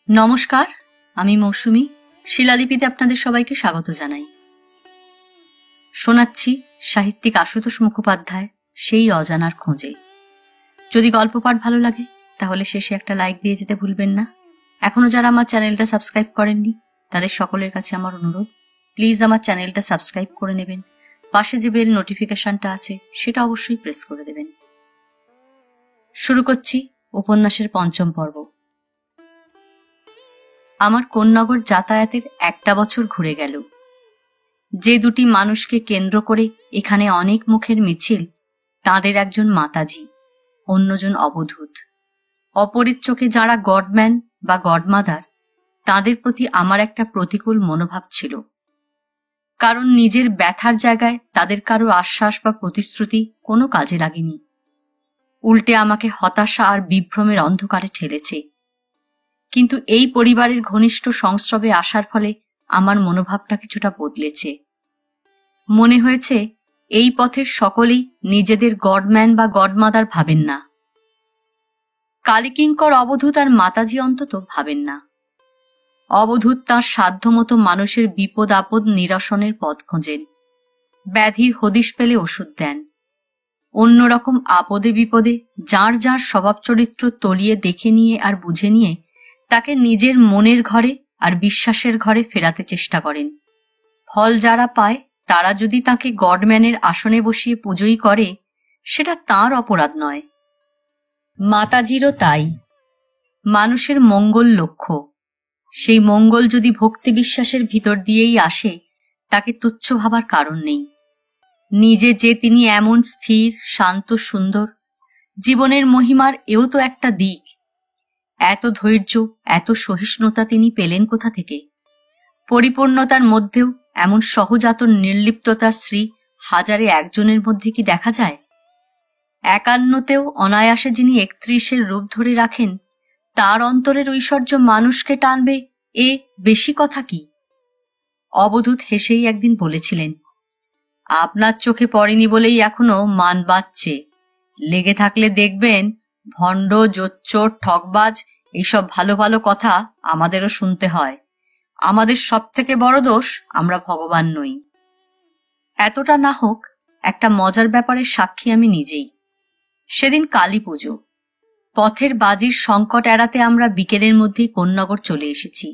নমস্কার, আমি মৌসুমী। শিলালিপিতে আপনাদের সবাইকে স্বাগত জানাই। শোনাচ্ছি সাহিত্যিক আশুতোষ মুখোপাধ্যায় সেই অজানার খোঁজে। যদি গল্প পাঠ ভালো লাগে তাহলে শেষে একটা লাইক দিয়ে যেতে ভুলবেন না। এখনো যারা আমার চ্যানেলটা সাবস্ক্রাইব করেননি তাদের সকলের কাছে আমার অনুরোধ, প্লিজ আমার চ্যানেলটা সাবস্ক্রাইব করে নেবেন। পাশে যে বেল নোটিফিকেশনটা আছে সেটা অবশ্যই প্রেস করে দেবেন। শুরু করছি উপন্যাসের পঞ্চম পর্ব। আমার কোন্নগর যাতায়াতের একটা বছর ঘুরে গেল। যে দুটি মানুষকে কেন্দ্র করে এখানে অনেক মুখের মিছিল, তাদের একজন মাতাজি, অন্যজন অবধূত। অপরের চোখে যারা গডম্যান বা গডমাদার, তাদের প্রতি আমার একটা প্রতিকূল মনোভাব ছিল। কারণ নিজের ব্যথার জায়গায় তাদের কারো আশ্বাস বা প্রতিশ্রুতি কোনো কাজে লাগেনি, উল্টে আমাকে হতাশা আর বিভ্রমের অন্ধকারে ঠেলেছে। কিন্তু এই পরিবারের ঘনিষ্ঠ সংস্রবে আসার ফলে আমার মনোভাবটা কিছুটা বদলেছে। মনে হয়েছে এই পথের সকলেই নিজেদের গডম্যান বা গডমাদার ভাবেন না। কালীকিঙ্কর অবধূত আর মাতাজি অন্তত ভাবেন না। অবধূত তাঁর সাধ্যমতো মানুষের বিপদ আপদ নিরসনের পথ খোঁজেন, ব্যাধির হদিশ পেলে ওষুধ দেন। অন্যরকম আপদে বিপদে যার যার স্বভাব চরিত্র তলিয়ে দেখে নিয়ে আর বুঝে নিয়ে তাকে নিজের মনের ঘরে আর বিশ্বাসের ঘরে ফেরাতে চেষ্টা করেন। ফল যারা পায় তারা যদি তাকে গডম্যানের আসনে বসিয়ে পুজোই করে, সেটা তাঁর অপরাধ নয়। মাতাজিরও তাই। মানুষের মঙ্গল লক্ষ্য, সেই মঙ্গল যদি ভক্তি বিশ্বাসের ভিতর দিয়েই আসে, তাকে তুচ্ছ ভাবার কারণ নেই। নিজে যে তিনি এমন স্থির, শান্ত, সুন্দর, জীবনের মহিমার এও তো একটা দিক। এত ধৈর্য, এত সহিষ্ণুতা তিনি পেলেন কোথা থেকে? পরিপূর্ণতার মধ্যেও এমন সহজাত নির্লিপ্ততার শ্রী হাজারে একজনের মধ্যে কি দেখা যায়? 51তেও অনায়াসে যিনি 31-এর রূপ ধরে রাখেন, তার অন্তরের ঐশ্বর্য মানুষকে টানবে, এ বেশি কথা কি? অবধূত হেসেই একদিন বলেছিলেন, আপনার চোখে পড়েনি বলেই এখনো মান বাঁচছে। লেগে থাকলে দেখবেন ভণ্ড, জোচ্চোর, ঠকবাজ এইসব ভালো ভালো কথা আমাদেরও শুনতে হয়। আমাদের সব থেকে বড় দোষ, আমরা ভগবান নই। এতটা না হোক, একটা মজার ব্যাপারের সাক্ষী আমি নিজেই। সেদিন কালী পুজো। পথের বাজির সংকট এড়াতে আমরা বিকেলের মধ্যেই কোন্নগর চলে এসেছি।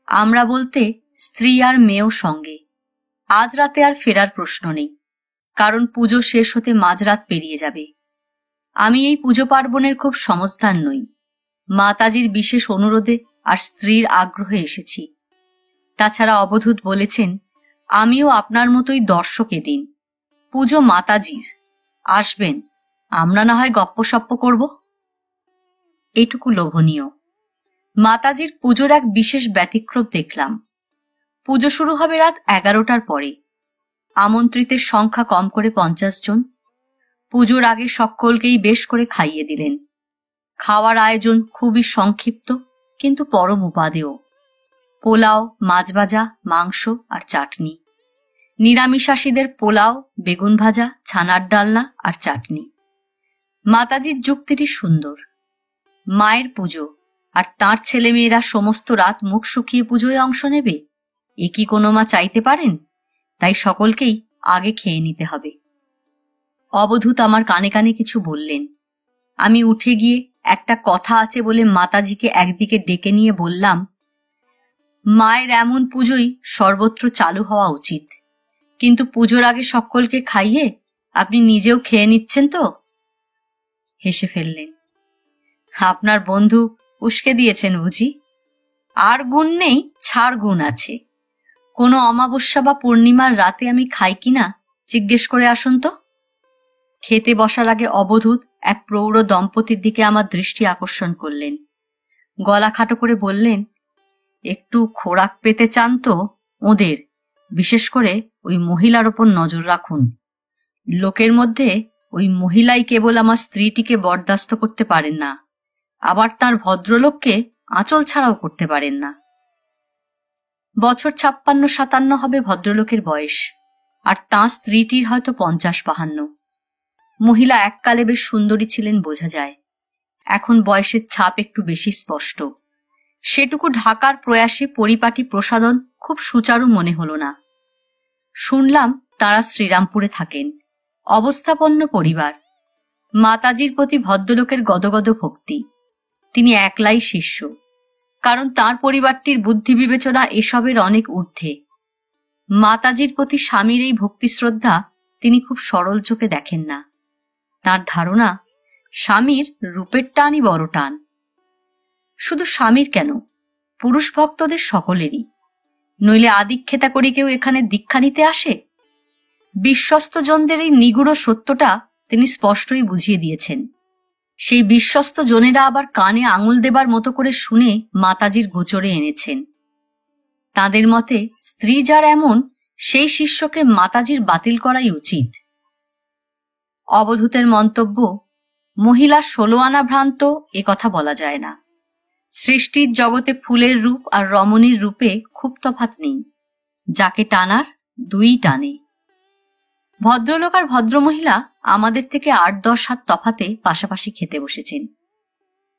আমরা বলতে স্ত্রী আর মেয়েও সঙ্গে। আজ রাতে আর ফেরার প্রশ্ন নেই, কারণ পুজো শেষ হতে মাঝরাত পেরিয়ে যাবে। আমি এই পুজো পার্বণের খুব সমঝদার নই। মাতাজির বিশেষ অনুরোধে আর স্ত্রীর আগ্রহে এসেছি। তাছাড়া অবধূত বলেছেন, আমিও আপনার মতোই দর্শক এদিন। পুজো মাতাজির, আসবেন, আমরা না হয় গপ্পসপ্প করব। এটুকু লোভনীয়। মাতাজির পুজোর এক বিশেষ ব্যতিক্রম দেখলাম। পুজো শুরু হবে রাত 11টার পরে। আমন্ত্রিতের সংখ্যা কম করে 50 জন। পুজোর আগে সকলকেই বেশ করে খাইয়ে দিলেন। খাওয়ার আয়োজন খুবই সংক্ষিপ্ত, কিন্তু পরম উপাদেয়। পোলাও, মাছ ভাজা, মাংস আর চাটনি। নিরামিষাসীদের পোলাও, বেগুন ভাজা, ছানার ডালনা আর চাটনি। মাতাজির যুক্তিটি সুন্দর। মায়ের পুজো, আর তাঁর ছেলেমেয়েরা সমস্ত রাত মুখ শুকিয়ে পুজোয় অংশ নেবে, এ কি কোনো মা চাইতে পারেন? তাই সকলকেই আগে খেয়ে নিতে হবে। অবধূত আমার কানে কানে কিছু বললেন। আমি উঠে গিয়ে একটা কথা আছে বলে মাতাজিকে একদিকে ডেকে নিয়ে বললাম, মায়ের এমন পুজোই সর্বত্র চালু হওয়া উচিত, কিন্তু পুজোর আগে সকলকে খাইয়ে আপনি নিজেও খেয়ে নিচ্ছেন তো? হেসে ফেললেন। আপনার বন্ধু উস্কে দিয়েছেন বুঝি? আর গুণ নেই, ছাড় গুণ আছে। কোনো অমাবস্যা বা পূর্ণিমার রাতে আমি খাই কিনা জিজ্ঞেস করে আসুন তো। খেতে বসার আগে অবধূত এক প্রৌঢ় দম্পতির দিকে আমার দৃষ্টি আকর্ষণ করলেন। গলা খাটো করে বললেন, একটু খোরাক পেতে চান তো ওদের, বিশেষ করে ওই মহিলার ওপর নজর রাখুন। লোকের মধ্যে ওই মহিলাই কেবল আমার স্ত্রীটিকে বরদাস্ত করতে পারেন না, আবার তার ভদ্রলোককে আঁচল ছাড়াও করতে পারেন না। বছর 56-57 হবে ভদ্রলোকের বয়স, আর তাঁর স্ত্রীটির হয়তো 50-52। মহিলা এককালে বেশ সুন্দরী ছিলেন বোঝা যায়, এখন বয়সের ছাপ একটু বেশি স্পষ্ট। সেটুকু ঢাকার প্রয়াসে পরিপাটি প্রসাধন খুব সুচারু মনে হল না। শুনলাম তারা শ্রীরামপুরে থাকেন, অবস্থাপন্ন পরিবার। মাতাজির প্রতি ভদ্রলোকের গদগদ ভক্তি। তিনি একলাই শিষ্য, কারণ তার পরিবারটির বুদ্ধি বিবেচনা এসবের অনেক ঊর্ধ্বে। মাতাজির প্রতি স্বামীর এই ভক্তি শ্রদ্ধা তিনি খুব সরল চোখে দেখেন না। তার ধারণা স্বামীর রূপের টানই বড় টান। শুধু স্বামীর কেন, পুরুষ ভক্তদের সকলেরই। নইলে আদিক্ষেতা করে কেউ এখানে দীক্ষা নিতে আসে? বিশ্বস্ত জনদের এই নিগূঢ় সত্যটা তিনি স্পষ্টই বুঝিয়ে দিয়েছেন। সেই বিশ্বস্ত জনেরা আবার কানে আঙুল দেবার মতো করে শুনে মাতাজির গোচরে এনেছেন। তাদের মতে স্ত্রী যার এমন, সেই শিষ্যকে মাতাজির বাতিল করাই উচিত। অবধূতের মন্তব্য, মহিলা 16 আনা ভ্রান্ত, এ কথা বলা যায় না। সৃষ্টির জগতে ফুলের রূপ আর রমণীর রূপে খুব তফাৎ নেই। যাকে টানার দুই টানে। ভদ্রলোক আর ভদ্রমহিলা আমাদের থেকে 8-10 হাত তফাতে পাশাপাশি খেতে বসেছেন।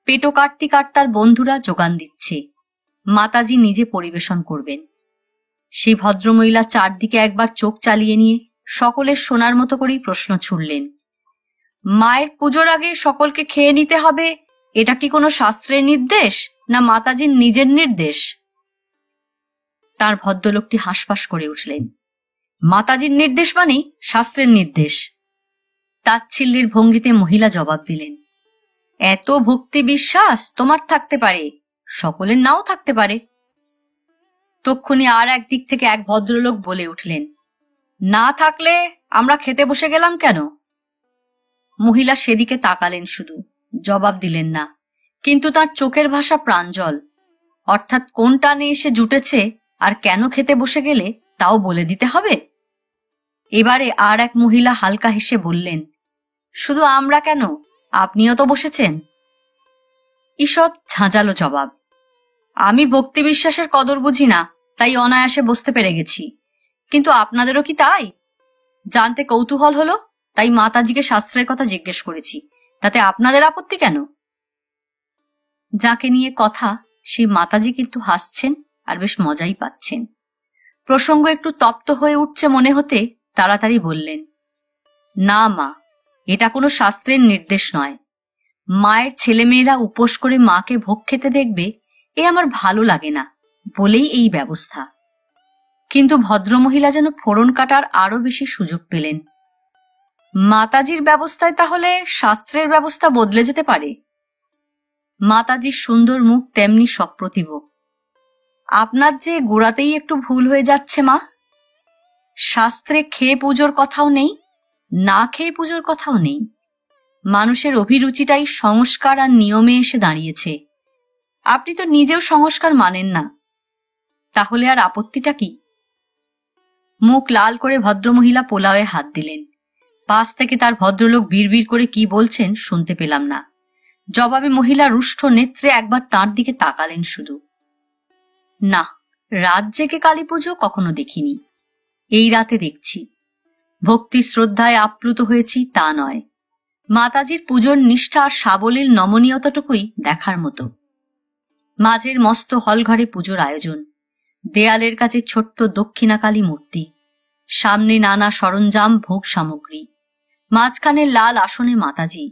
পেটো কাটতি কাটতার বন্ধুরা যোগান দিচ্ছে, মাতাজি নিজে পরিবেশন করবেন। সেই ভদ্রমহিলা চারদিকে একবার চোখ চালিয়ে নিয়ে সকলের শোনার মতো করেই প্রশ্ন ছুড়লেন, মায়ের পুজোর আগে সকলকে খেয়ে নিতে হবে, এটা কি কোনো শাস্ত্রের নির্দেশ না মাতাজির নিজের নির্দেশ? তার ভদ্রলোকটি হাঁসফাঁস করে উঠলেন, মাতাজির নির্দেশ মানেই শাস্ত্রের নির্দেশ। তাচ্ছিল্যের ভঙ্গিতে মহিলা জবাব দিলেন, এত ভক্তি বিশ্বাস তোমার থাকতে পারে, সকলের নাও থাকতে পারে। তক্ষুনি আর একদিক থেকে এক ভদ্রলোক বলে উঠলেন, না থাকলে আমরা খেতে বসে গেলাম কেন? মহিলা সেদিকে তাকালেন শুধু, জবাব দিলেন না, কিন্তু তার চোখের ভাষা প্রাঞ্জল। অর্থাৎ কোন টানে এসে জুটেছে আর কেন খেতে বসে গেলে তাও বলে দিতে হবে। এবারে আর এক মহিলা হালকা হেসে বললেন, শুধু আমরা কেন, আপনিও তো বসেছেন। ঈষৎ ঝাঁঝালো জবাব, আমি ভক্তি বিশ্বাসের কদর বুঝি না, তাই অনায়াসে বসতে পেরে গেছি। কিন্তু আপনাদেরও কি তাই? জানতে কৌতূহল হলো, তাই মাতাজিকে শাস্ত্রের কথা জিজ্ঞেস করেছি। তাতে আপনাদের আপত্তি কেন? যাকে নিয়ে কথা সেই মাতাজি কিন্তু হাসছেন আর বেশ মজাই পাচ্ছেন। প্রসঙ্গ একটু তপ্ত হয়ে উঠছে মনে হতে তাড়াতাড়ি বললেন, না মা, এটা কোনো শাস্ত্রের নির্দেশ নয়। মায়ের ছেলেমেয়েরা উপোস করে মাকে ভোগ খেতে দেখবে, এ আমার ভালো লাগে না বলেই এই ব্যবস্থা। কিন্তু ভদ্রমহিলা যেন ফোড়ন কাটার আরো বেশি সুযোগ পেলেন। মাতাজির ব্যবস্থায় তাহলে শাস্ত্রের ব্যবস্থা বদলে যেতে পারে? মাতাজির সুন্দর মুখ তেমনি সপ্রতিভ। আপনার যে গোড়াতেই একটু ভুল হয়ে যাচ্ছে মা। শাস্ত্রে খেয়ে পুজোর কথাও নেই, না খেয়ে পুজোর কথাও নেই। মানুষের অভিরুচিটাই সংস্কার আর নিয়মে এসে দাঁড়িয়েছে। আপনি তো নিজেও সংস্কার মানেন না, তাহলে আর আপত্তিটা কি? মুখ লাল করে ভদ্রমহিলা পোলাওয়ে হাত দিলেন। পাশ থেকে তার ভদ্রলোক বিড়বিড় করে কি বলছেন শুনতে পেলাম না। জবাবে মহিলা রুষ্ট নেত্রে একবার তাঁর দিকে তাকালেন শুধু। না, রাত জেগে কালী পুজো কখনো দেখিনি, এই রাতে দেখছি। ভক্তি শ্রদ্ধায় আপ্লুত হয়েছি তা নয়, মাতাজির পুজোর নিষ্ঠা আর সাবলীল নমনীয়তাটুকুই দেখার মতো। মাঝের মস্ত হলঘরে পুজোর আয়োজন, দেয়ালের কাছে ছোট্ট দক্ষিণাকালী মূর্তি, সামনে নানা সরঞ্জাম ভোগ সামগ্রী, মাঝখানে লাল আসনে মাতাজি,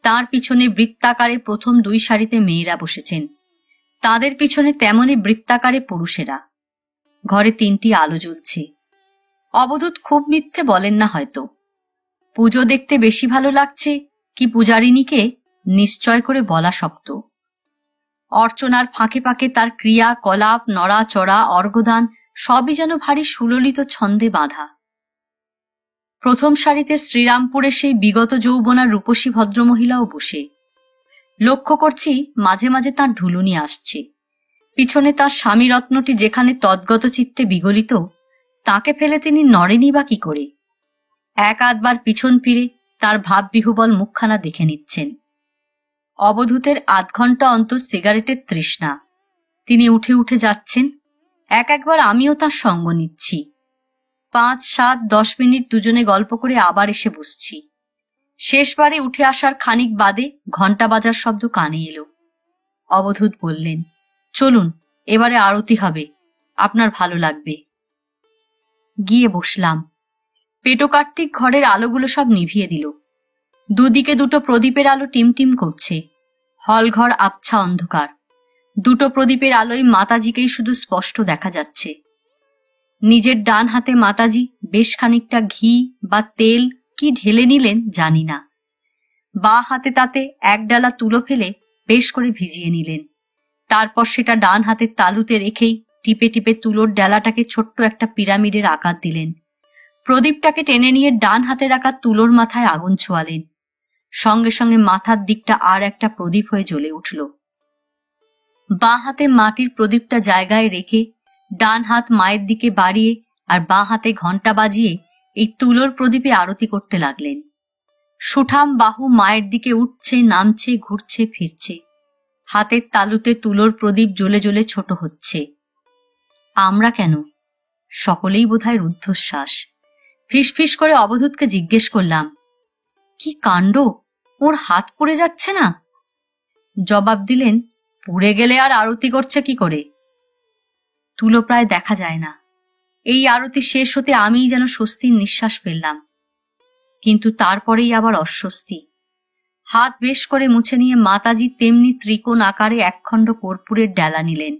তার পিছনে বৃত্তাকারে প্রথম 2 সারিতে মেয়েরা বসেছেন, তাদের পিছনে তেমনি বৃত্তাকারে পুরুষেরা। ঘরে 3টি আলো জ্বলছে। অবধূত খুব মিথ্যে বলেন না হয়তো। পুজো দেখতে বেশি ভালো লাগছে কি পূজারিণীকে নিশ্চয় করে বলা শক্ত। অর্চনার ফাঁকে ফাঁকে তার ক্রিয়া কলাপ, নড়াচড়া, অর্ঘ্যদান সবই যেন ভারী সুললিত ছন্দে বাঁধা। প্রথম সারিতে শ্রীরামপুরে সেই বিগত যৌবনার রূপসী ভদ্রমহিলাও বসে। লক্ষ্য করছি মাঝে মাঝে তাঁর ঢুলুনি আসছে। পিছনে তার স্বামীরত্নটি যেখানে তদ্গত চিত্তে বিগলিত, তাকে ফেলে তিনি নড়েনি বা কি করে। 1-8 বার পিছন ফিরে তার ভাববিহ্বল মুখখানা দেখে নিচ্ছেন। অবধূতের 1/2 ঘণ্টা অন্তর সিগারেটের তৃষ্ণা। তিনি উঠে উঠে যাচ্ছেন। একবার আমিও তার সঙ্গ নিচ্ছি। 5, 7, 10 মিনিট দুজনে গল্প করে আবার এসে বসছি। শেষবারে উঠে আসার খানিক বাদে ঘণ্টা বাজার শব্দ কানে এলো। অবধূত বললেন, চলুন, এবারে আরতি হবে, আপনার ভালো লাগবে। গিয়ে বসলাম। পেটো কার্তিক ঘরের আলোগুলো সব নিভিয়ে দিল। দুদিকে দুটো প্রদীপের আলো টিমটিম করছে। হলঘর আবছা অন্ধকার। দুটো প্রদীপের আলোয় মাতাজিকেই শুধু স্পষ্ট দেখা যাচ্ছে। নিজের ডান হাতে মাতাজি বেশ খানিকটা ঘি বা তেল কি ঢেলে নিলেন জানি না। বাঁ হাতে তাতে এক ডালা তুলো ফেলে বেশ করে ভিজিয়ে নিলেন। তারপর সেটা ডান হাতের তালুতে রেখেই টিপে টিপে তুলোর ডালাটাকে ছোট্ট একটা পিরামিডের আকার দিলেন। প্রদীপটাকে টেনে নিয়ে ডান হাতে রাখা তুলোর মাথায় আগুন ছোঁয়ালেন। সঙ্গে সঙ্গে মাথার দিকটা আর একটা প্রদীপ হয়ে জ্বলে উঠল। বাঁ হাতে মাটির প্রদীপটা জায়গায় রেখে ডান হাত মায়ের দিকে বাড়িয়ে আর বাঁ হাতে ঘণ্টা বাজিয়ে এই তুলোর প্রদীপে আরতি করতে লাগলেন। সুঠাম বাহু মায়ের দিকে উঠছে, নামছে, ঘুরছে, ফিরছে। হাতের তালুতে তুলোর প্রদীপ জ্বলে জ্বলে ছোট হচ্ছে। আমরা কেন? সকলেই বোধহয় রুদ্ধশ্বাস। ফিসফিস করে অবধূতকে জিজ্ঞেস করলাম, কি কাণ্ড, ওর হাত পুড়ে যাচ্ছে না? জবাব দিলেন, পুড়ে গেলে আর আরতি করছে কি করে? তুলো প্রায় দেখা যায় না। এই আরতি শেষ হতে আমিই যেন স্বস্তির নিঃশ্বাস ফেললাম। কিন্তু তারপরেই আবার অস্বস্তি। হাত বেশ করে মুছে নিয়ে মাতাজি তেমনি ত্রিকোণ আকারে একখণ্ড কর্পূরের ডালা নিলেন।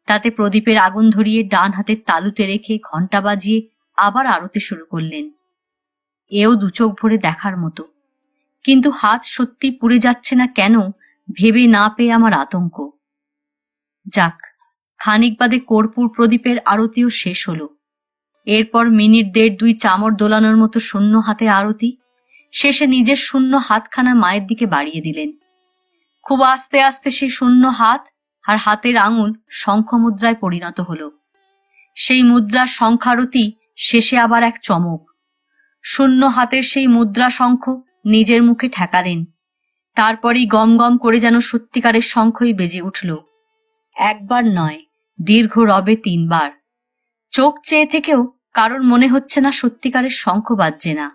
তাতে প্রদীপের আগুন ধরিয়ে ডান হাতের তালুতে রেখে ঘণ্টা বাজিয়ে আবার আরতি শুরু করলেন। এও দুচোখ ভরে দেখার মতো। কিন্তু হাত সত্যি পুড়ে যাচ্ছে না কেন ভেবে না পেয়ে আমার আতঙ্ক। যাক, খানিক বাদে কর্পূর প্রদীপের আরতিও শেষ হলো। এরপর মিনিট দেড় দুই চামর দোলানোর মতো শূন্য হাতে আরতি। শেষে নিজের শূন্য হাতখানা মায়ের দিকে বাড়িয়ে দিলেন। খুব আস্তে আস্তে সে শূন্য হাত আর হাতের আঙুল শঙ্খ মুদ্রায় পরিণত হল। সেই মুদ্রার শঙ্খারতি শেষে আবার এক চমক। শূন্য হাতের সেই মুদ্রা শঙ্খ নিজের মুখে ঠেকালেন। তারপরই গম গম করে যেন সত্যিকারের শঙ্খই বেজে উঠল। একবার নয়, দীর্ঘ রবে 3 বার। চোখ চেয়ে থেকেও কারোর মনে হচ্ছে না সত্যিকারের শঙ্খ বাজছে না।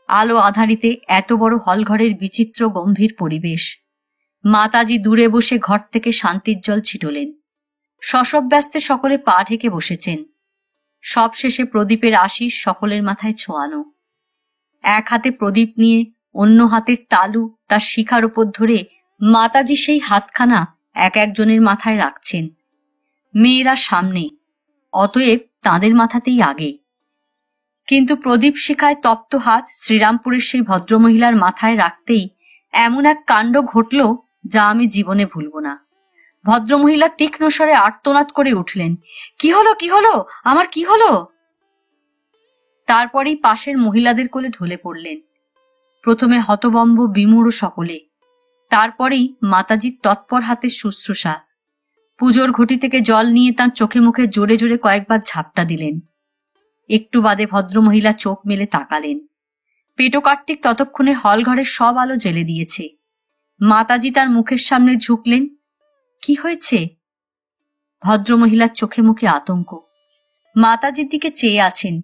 আলো আধারিতে এত বড় হলঘরের বিচিত্র গম্ভীর পরিবেশ। মাতাজি দূরে বসে ঘর থেকে শান্তির জল ছিটলেন। শশব ব্যস্তে সকলে পা ঢেকে বসেছেন। সব শেষে প্রদীপের আশিস সকলের মাথায় ছোঁয়ানো। এক হাতে প্রদীপ নিয়ে অন্য হাতের তালু তার শিখার উপর ধরে মাতাজি সেই হাতখানা এক একজনের মাথায় রাখছেন। মেয়েরা সামনে, অতএব তাঁদের মাথাতেই আগে। কিন্তু প্রদীপ শিখায় তপ্ত হাত শ্রীরামপুরের সেই ভদ্রমহিলার মাথায় রাখতেই এমন এক কাণ্ড ঘটল যা আমি জীবনে ভুলব না। ভদ্রমহিলা তীক্ষ্ণ স্বরে আর্তনাদ করে উঠলেন, কি হলো, কি হলো, আমার কি হলো? তারপরেই পাশের মহিলাদের কোলে ঢলে পড়লেন। প্রথমে হতবম্ব বিমূঢ় সকলে, তারপরেই মাতাজির তৎপর হাতে শুশ্রূষা। পুজোর ঘটি থেকে জল নিয়ে তাঁর চোখে মুখে জোরে জোরে কয়েকবার ঝাপটা দিলেন। একটু বাদে ভদ্রমহিলা চোখ মেলে তাকালেন। পেটো কার্তিক ততক্ষণে হলঘরের সব আলো জ্বেলে দিয়েছে। মাতাজি তার মুখের সামনে ঝুঁকলেন। কি হয়েছে? ভদ্রমহিলার চোখে মুখে আতঙ্ক। মাতাজির দিকে চেয়ে আছেন।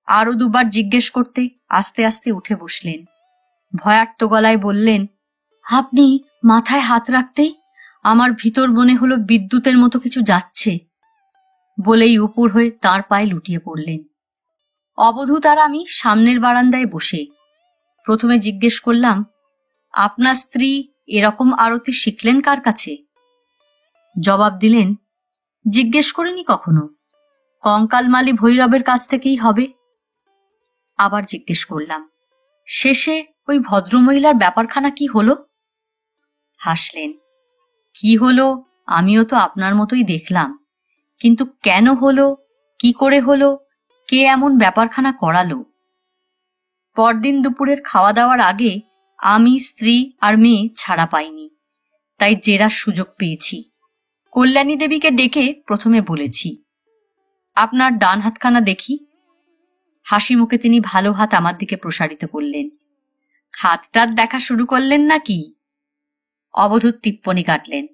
আরো দুবার জিজ্ঞেস করতে আস্তে আস্তে উঠে বসলেন। ভয়ার্ত গলায় বললেন, আপনি মাথায় হাত রাখতেই আমার ভিতর মনে হলো বিদ্যুতের মতো কিছু যাচ্ছে। বলেই উপর হয়ে তাঁর পায়ে লুটিয়ে পড়লেন। অবধূত আর আমি সামনের বারান্দায় বসে। প্রথমে জিজ্ঞেস করলাম, আপনার স্ত্রী এরকম আরতি শিখলেন কার কাছে? জবাব দিলেন, জিজ্ঞেস করিনি কখনো, কঙ্কালমালী ভৈরবের কাছ থেকেই হবে। আবার জিজ্ঞেস করলাম, শেষে ওই ভদ্রমহিলার ব্যাপারখানা কি হলো? হাসলেন। কি হলো আমিও তো আপনার মতোই দেখলাম, কিন্তু কেন হলো, কি করে হলো, কে এমন ব্যাপারখানা করালো? পরদিন দুপুরের খাওয়া দাওয়ার আগে আমি, স্ত্রী আর মেয়ে ছাড়া পাইনি, তাই জেরার সুযোগ পেয়েছি। কল্যাণী দেবীকে ডেকে প্রথমে বলেছি, আপনার ডান হাতখানা দেখি। হাসি মুখে তিনি ভালো হাত আমার দিকে প্রসারিত করলেন। হাতটার দেখা শুরু করলেন নাকি? অবধূত টিপ্পনি কাটলেন,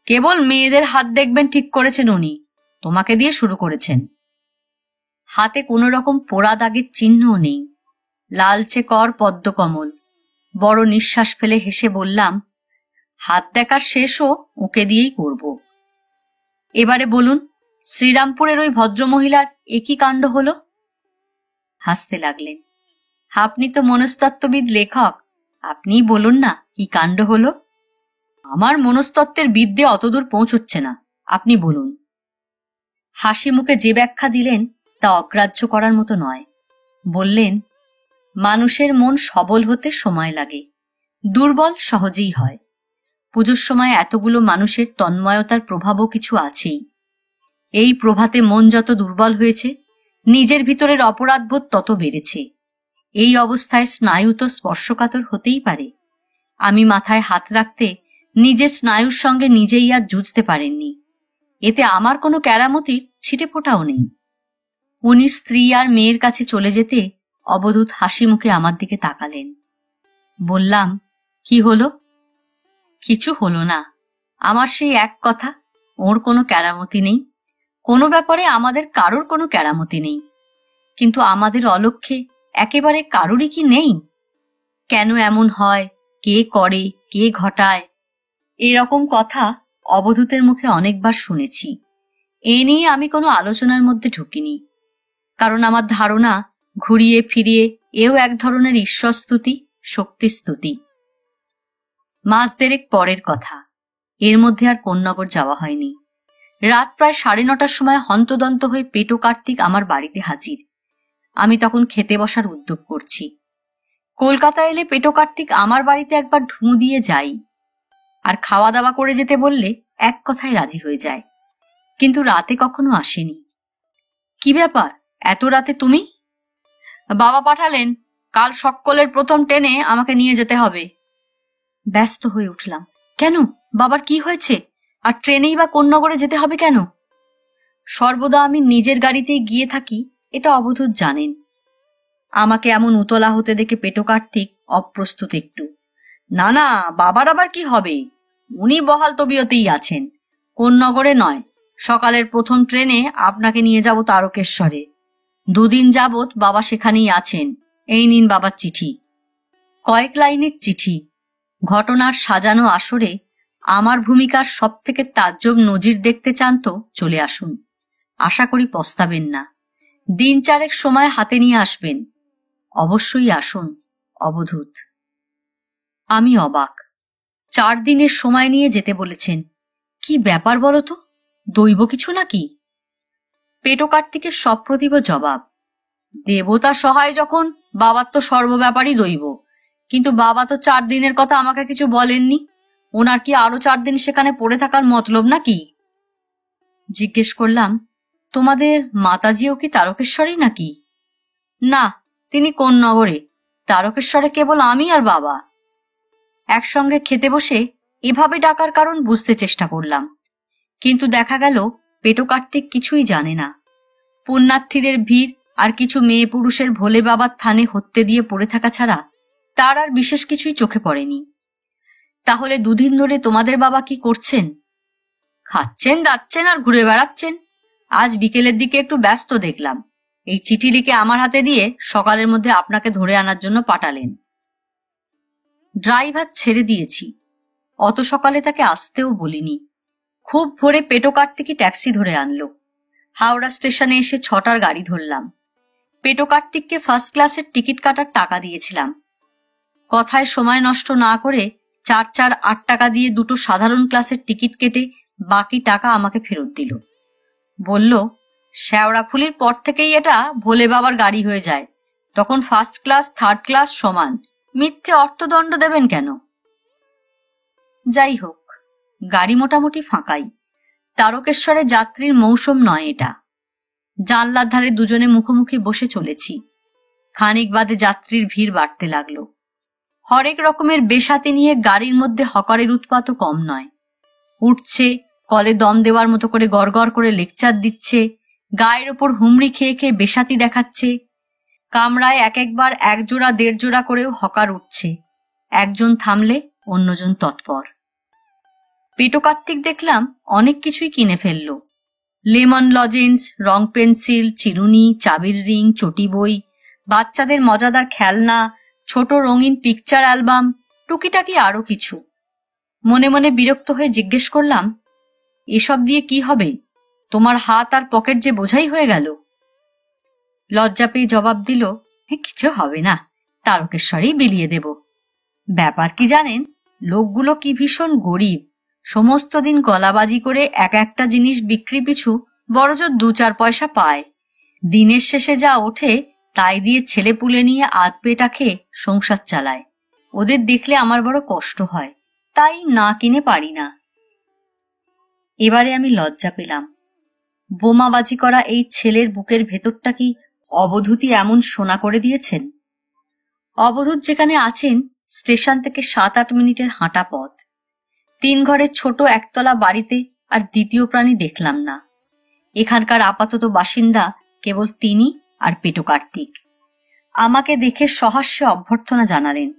কেবল মেয়েদের হাত দেখবেন ঠিক করেছেন উনি, তোমাকে দিয়ে শুরু করেছেন। হাতে কোনো রকম পোড়া দাগের চিহ্নও নেই, লালচে কর পদ্মকমল। বড় নিঃশ্বাস ফেলে হেসে বললাম, হাত দেখার শেষও ওকে দিয়েই করব। এবারে বলুন, শ্রীরামপুরের ওই ভদ্রমহিলার একই কাণ্ড হলো। হাসতে লাগলেন। আপনি তো মনস্তত্ত্ববিদ, লেখক, আপনিই বলুন না কি কাণ্ড হলো। আমার মনস্তত্ত্বের বিদ্যে অতদূর পৌঁছচ্ছে না, আপনি বলুন। হাসি মুখে যে ব্যাখ্যা দিলেন তা অগ্রাহ্য করার মতো নয়। বললেন, মানুষের মন সবল হতে সময় লাগে, দুর্বল সহজেই হয়। পুজোর সময় এতগুলো মানুষের তন্ময়তার প্রভাবও কিছু আছেই। এই প্রভাতে মন যত দুর্বল হয়েছে, নিজের ভিতরের অপরাধবোধ তত বেড়েছে। এই অবস্থায় স্নায়ু তো স্পর্শকাতর হতেই পারে। আমি মাথায় হাত রাখতে নিজের স্নায়ুর সঙ্গে নিজেই আর যুঝতে পারেননি। এতে আমার কোনো কেরামতির ছিটে ফোটাও নেই। উনি স্ত্রী আর মেয়ের কাছে চলে যেতে অবধূত হাসি মুখে আমার দিকে তাকালেন। বললাম, কি হলো? কিছু হলো না। আমার সেই এক কথা, ওর কোনো কেরামতি নেই। কোনো ব্যাপারে আমাদের কারোর কোনো কেরামতি নেই। কিন্তু আমাদের অলক্ষ্যে একেবারে কারোরই কি নেই? কেন এমন হয়, কে করে, কে ঘটায়, এরকম কথা অবধূতের মুখে অনেকবার শুনেছি। এ নিয়ে আমি কোনো আলোচনার মধ্যে ঢুকিনি, কারণ আমার ধারণা ঘুরিয়ে ফিরিয়ে এও এক ধরনের ঈশ্বরস্তুতি, শক্তিস্তুতি। মাস দেড়েক পরের কথা, এর মধ্যে আর কোন্নগর যাওয়া হয়নি। রাত প্রায় 9:30টার সময় হন্তদন্ত হয়ে পেটো কার্তিক আমার বাড়িতে হাজির। আমি তখন খেতে বসার উদ্যোগ করছি। কলকাতা এলে পেটো কার্তিক আমার বাড়িতে একবার ঢুঁ দিয়ে যাই, আর খাওয়া দাওয়া করে যেতে বললে এক কথায় রাজি হয়ে যায়। কিন্তু রাতে কখনো আসেনি। কি ব্যাপার, এত রাতে তুমি? বাবা পাঠালেন, কাল সকলের প্রথম ট্রেনে আমাকে নিয়ে যেতে হবে। ব্যস্ত হয়ে উঠলাম। কেন, বাবার কি হয়েছে? আর ট্রেনেই বা কোন নগরে যেতে হবে কেন? সর্বদা আমি নিজের গাড়িতেই গিয়ে থাকি, এটা অবধূত জানেন। আমাকে এমন উতলা হতে দেখে পেটো কার্তিক অপ্রস্তুত একটু। না না, বাবার আবার কি হবে? উনি বহাল তবিয়তেই আছেন। কোন নগরে নয়, সকালের প্রথম ট্রেনে আপনাকে নিয়ে যাব তারকেশ্বরে। 2 দিন যাবৎ বাবা সেখানেই আছেন। এই নিন বাবার চিঠি। কয়েক লাইনের চিঠি। ঘটনার সাজানো আসরে আমার ভূমিকার সব থেকে তাজ্জব নজির দেখতে চান তো চলে আসুন। আশা করি পস্তাবেন না। 3 4 সময় হাতে নিয়ে আসবেন। অবশ্যই আসুন, অবধূত। আমি অবাক। 4 দিনের সময় নিয়ে যেতে বলেছেন। কি ব্যাপার বলো তো, দৈব কিছু নাকি? পেটো কার্তিকের সপ্রতিভ জবাব, দেবতা সহায় যখন, বাবার তো সর্বব্যাপারই দৈব। কিন্তু বাবা তো 4 দিনের কথা আমাকে কিছু বলেননি। ওনার কি আরো 4 দিন সেখানে পড়ে থাকার মতলব নাকি? জিজ্ঞেস করলাম, তোমাদের মাতাজিও কি তারকেশ্বরেই নাকি? না, তিনি কোন নগরে। তারকেশ্বরে কেবল আমি আর বাবা। একসঙ্গে খেতে বসে এভাবে ডাকার কারণ বুঝতে চেষ্টা করলাম, কিন্তু দেখা গেল পেটো কার্তিক কিছুই জানে না। পুণ্যার্থীদের ভিড় আর কিছু মেয়ে পুরুষের ভোলে বাবার থানে হত্যে দিয়ে পড়ে থাকা ছাড়া তার আর বিশেষ কিছুই চোখে পড়েনি। তাহলে 2 দিন ধরে তোমাদের বাবা কি করছেন? খাচ্ছেন, দাচ্ছেন আর ঘুরে বেড়াচ্ছেন। আজ বিকেলের দিকে একটু ব্যস্ত দেখলাম। এই চিঠি লিখে আমার হাতে দিয়ে সকালের মধ্যে আপনাকে ধরে আনার জন্য পাঠালেন। ড্রাইভার ছেড়ে দিয়েছি। অত সকালে তাকে আসতেও বলিনি। খুব ভোরে পেটো কার্তিকই ট্যাক্সি ধরে আনলো। হাওড়া স্টেশনে এসে 6টার গাড়ি ধরলাম। পেটো কার্তিককে ফার্স্ট ক্লাসের টিকিট কাটার টাকা দিয়েছিলাম। কথায় সময় নষ্ট না করে 4 4 8 টাকা দিয়ে 2টো সাধারণ ক্লাসের টিকিট কেটে বাকি টাকা আমাকে ফেরত দিল। বলল, শেওড়াফুলির পর থেকেই এটা ভোলে বাবার গাড়ি হয়ে যায়, তখন ফার্স্ট ক্লাস থার্ড ক্লাস সমান, মিথ্যে অর্থদণ্ড দেবেন কেন? যাই হোক, গাড়ি মোটামুটি ফাঁকাই। তারকেশ্বরে যাত্রীর মৌসুম নয় এটা। জানলার ধারে দুজনে মুখোমুখি বসে চলেছি। খানিক বাদে যাত্রীর ভিড় বাড়তে লাগলো। হরেক রকমের বেসাতি নিয়ে গাড়ির মধ্যে হকারের উৎপাতও কম নয়। উঠছে, কলে দম দেওয়ার মতো করে গড়গড় করে লেকচার দিচ্ছে, গায়ের ওপর হুমড়ি খেয়ে খেয়ে বেসাতি দেখাচ্ছে। কামরায় এক একবার 1 জোড়া 1.5 জোড়া করেও হকার উঠছে। একজন থামলে অন্যজন তৎপর। পেটো কার্তিক দেখলাম অনেক কিছুই কিনে ফেলল। লেমন লজেন্স, রং পেন্সিল, চিরুনি, চাবির রিং, চটি বই, বাচ্চাদের মজাদার খেলনা, ছোট রঙিন পিকচার অ্যালবাম, টুকিটাকি আরো কিছু। মনে মনে বিরক্ত হয়ে জিজ্ঞেস করলাম, এসব দিয়ে কি হবে? তোমার হাত আর পকেট যে বোঝাই হয়ে গেল। লজ্জা পেয়ে জবাব দিল, কিছু হবে না, তারকেশ্বরেই বিলিয়ে দেব। ব্যাপার কি জানেন, লোকগুলো কি ভীষণ গরিব। সমস্ত দিন গলাবাজি করে এক একটা জিনিস বিক্রি পিছু বড়জোর 2-4 পয়সা পায়। দিনের শেষে যা ওঠে তাই দিয়ে ছেলেপুলে নিয়ে আধ পেটা খেয়ে সংসার চালায়। ওদের দেখলে আমার বড় কষ্ট হয়, তাই না কিনে পারি না। এবারে আমি লজ্জা পেলাম। বোমাবাজি করা এই ছেলের বুকের ভেতরটা কি অবধূতি এমন সোনা করে দিয়েছেন? অবধূত যেখানে আছেন স্টেশন থেকে 7-8 মিনিটের হাঁটা পথ। 3 ঘরের ছোট একতলা বাড়িতে আর দ্বিতীয় প্রাণী দেখলাম না। এখানকার আপাতত বাসিন্দা কেবল তিনি আর পেটো কার্তিক। আমাকে দেখে সহাস্যে অভ্যর্থনা জানালেন,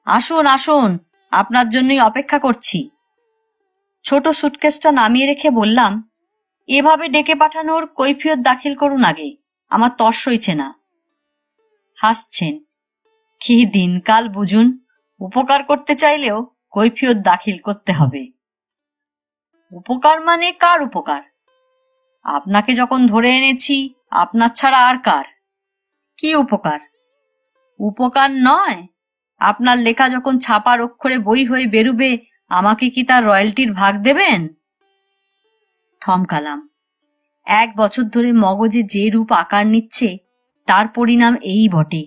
আসুন আসুন, আপনার জন্যই অপেক্ষা করছি। ছোট সুটকেসটা নামিয়ে রেখে বললাম, এভাবে ডেকে পাঠানোর কৈফিয়ত দাখিল করুন আগে, আমার তর সইছে না। হাসছেন। কি দিনকাল বুঝুন, উপকার করতে চাইলেও কৈফিয়ত দাখিল করতে হবে। উপকার মানে কার উপকার? আপনাকে যখন ধরে এনেছি, আপনার ছাড়া আর কার? কি উপকার? উপকার নয়, আপনার লেখা যখন ছাপার অক্ষরে বই হয়ে বেরুবে, আমাকে কি তার রয়্যালটির ভাগ দেবেন? থমকালাম। 1 বছর ধরে মগজে যে রূপ আকার নিচ্ছে তার পরিণাম এই বটে,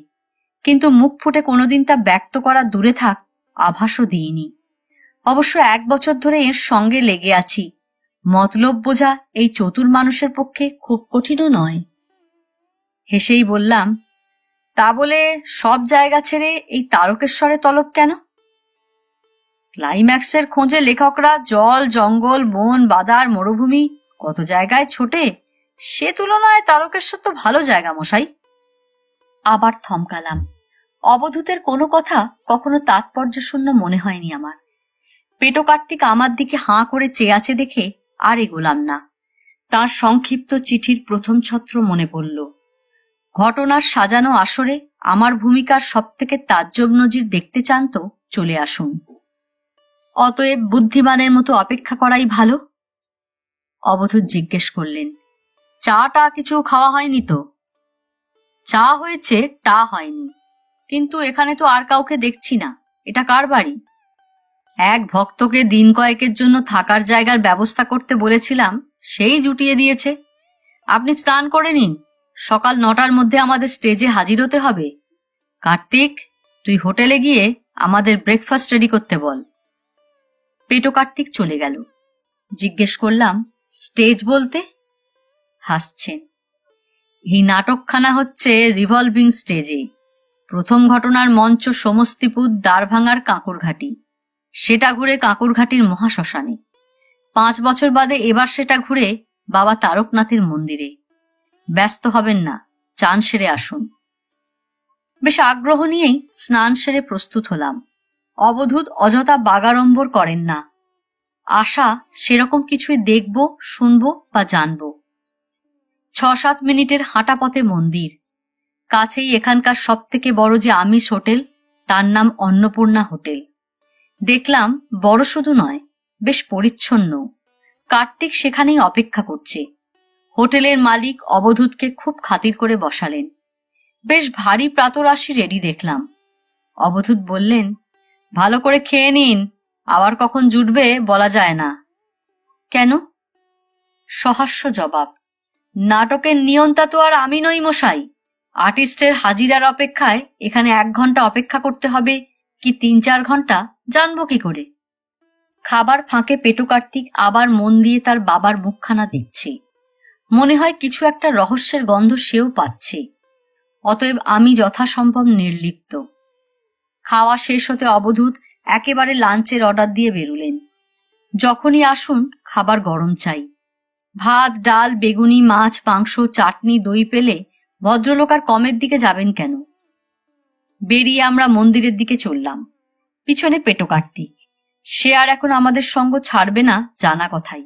কিন্তু মুখ ফুটে কোনোদিন তা ব্যক্ত করা দূরে থাক, আভাসও দিইনি। অবশ্য 1 বছর ধরে এর সঙ্গে লেগে আছি। মতলব বোঝা এই চতুর মানুষের পক্ষে খুব কঠিনও নয়। হেসেই বললাম, তা বলে সব জায়গা ছেড়ে এই তারকেশ্বরে তলব কেন? ক্লাইম্যাক্সের খোঁজে লেখকরা জল, জঙ্গল, বন, বাদার, মরুভূমি কত জায়গায় ছোটে, সে তুলনায় তারকেশ্বর তো ভালো জায়গা মশাই। আবার থমকালাম। অবধূতের কোনো কথা কখনো তাৎপর্যশূন্য মনে হয়নি আমার। পেটো কার্তিক আমার দিকে হাঁ করে চেয়ে আছে দেখে আর এগোলাম না। তার সংক্ষিপ্ত চিঠির প্রথম ছত্র মনে পড়ল। ঘটনার সাজানো আসরে আমার ভূমিকার সবথেকে তাজ্জব নজির দেখতে চান তো চলে আসুন। অতএব বুদ্ধিমানের মতো অপেক্ষা করাই ভালো। অবধূত জিজ্ঞেস করলেন, চাটা কিছু খাওয়া হয়নি তো? চা হয়েছে, টা হয়নি, কিন্তু এখানে তো আর কাউকে দেখছি না। এটা কার বাড়ি? এক ভক্তকে দিন কয়েকের জন্য থাকার জায়গার ব্যবস্থা করতে বলেছিলাম, সেই জুটিয়ে দিয়েছে। আপনি স্নান করে নিন, সকাল 9টার মধ্যে আমাদের স্টেজে হাজির হতে হবে। কার্তিক, তুই হোটেলে গিয়ে আমাদের ব্রেকফাস্ট রেডি করতে বল। পেটো কার্তিক চলে গেল। জিজ্ঞেস করলাম, স্টেজ বলতে? হাসছেন। এই নাটকখানা হচ্ছে রিভলভিং স্টেজে। প্রথম ঘটনার মঞ্চ সমস্তিপুর দ্বারভাঙার কাঁকুরঘাটি, সেটা ঘুরে কাঁকুরঘাটির মহাশ্মশানে। 5 বছর বাদে এবার সেটা ঘুরে বাবা তারকনাথের মন্দিরে। ব্যস্ত হবেন না, চান সেরে আসুন। বেশ আগ্রহ নিয়েই স্নান সেরে প্রস্তুত হলাম। অবধূত অযথা বাগাড়ম্বর করেন না। আশা সেরকম কিছুই দেখব, শুনব বা জানব। 6-7 মিনিটের হাঁটা পথে মন্দির। কাছেই এখানকার সবথেকে বড় যে আমিষ হোটেল, তার নাম অন্নপূর্ণা হোটেল। দেখলাম বড় শুধু নয়, বেশ পরিচ্ছন্ন। কার্তিক সেখানেই অপেক্ষা করছে। হোটেলের মালিক অবধূতকে খুব খাতির করে বসালেন। বেশ ভারী প্রাতরাশি রেডি দেখলাম। অবধূত বললেন, ভালো করে খেয়ে নিন, আবার কখন জুটবে বলা যায় না। কেন? সহাস্য জবাব, নাটকের নিয়ন্তা তো আর আমি নই মশাই। আর্টিস্টের হাজিরার অপেক্ষায় এখানে 1 ঘন্টা অপেক্ষা করতে হবে কি 3-4 ঘন্টা, জানবো কি করে? খাবার ফাঁকে পেটো কার্তিক আবার মন দিয়ে তার বাবার মুখখানা দেখছে। মনে হয় কিছু একটা রহস্যের গন্ধ সেও পাচ্ছে। অতএব আমি যথাসম্ভব নির্লিপ্ত। খাওয়া শেষ হতে অবধূত একেবারে লাঞ্চের অর্ডার দিয়ে বেরুলেন। যখনই আসুন খাবার গরম চাই। ভাত, ডাল, বেগুনি, মাছ, মাংস, চাটনি, দই পেলে ভদ্রলোক আর কমের দিকে যাবেন কেন? বেরিয়ে আমরা মন্দিরের দিকে চললাম। পিছনে পেটো কার্তিক। সে আর এখন আমাদের সঙ্গ ছাড়বে না জানা কথাই।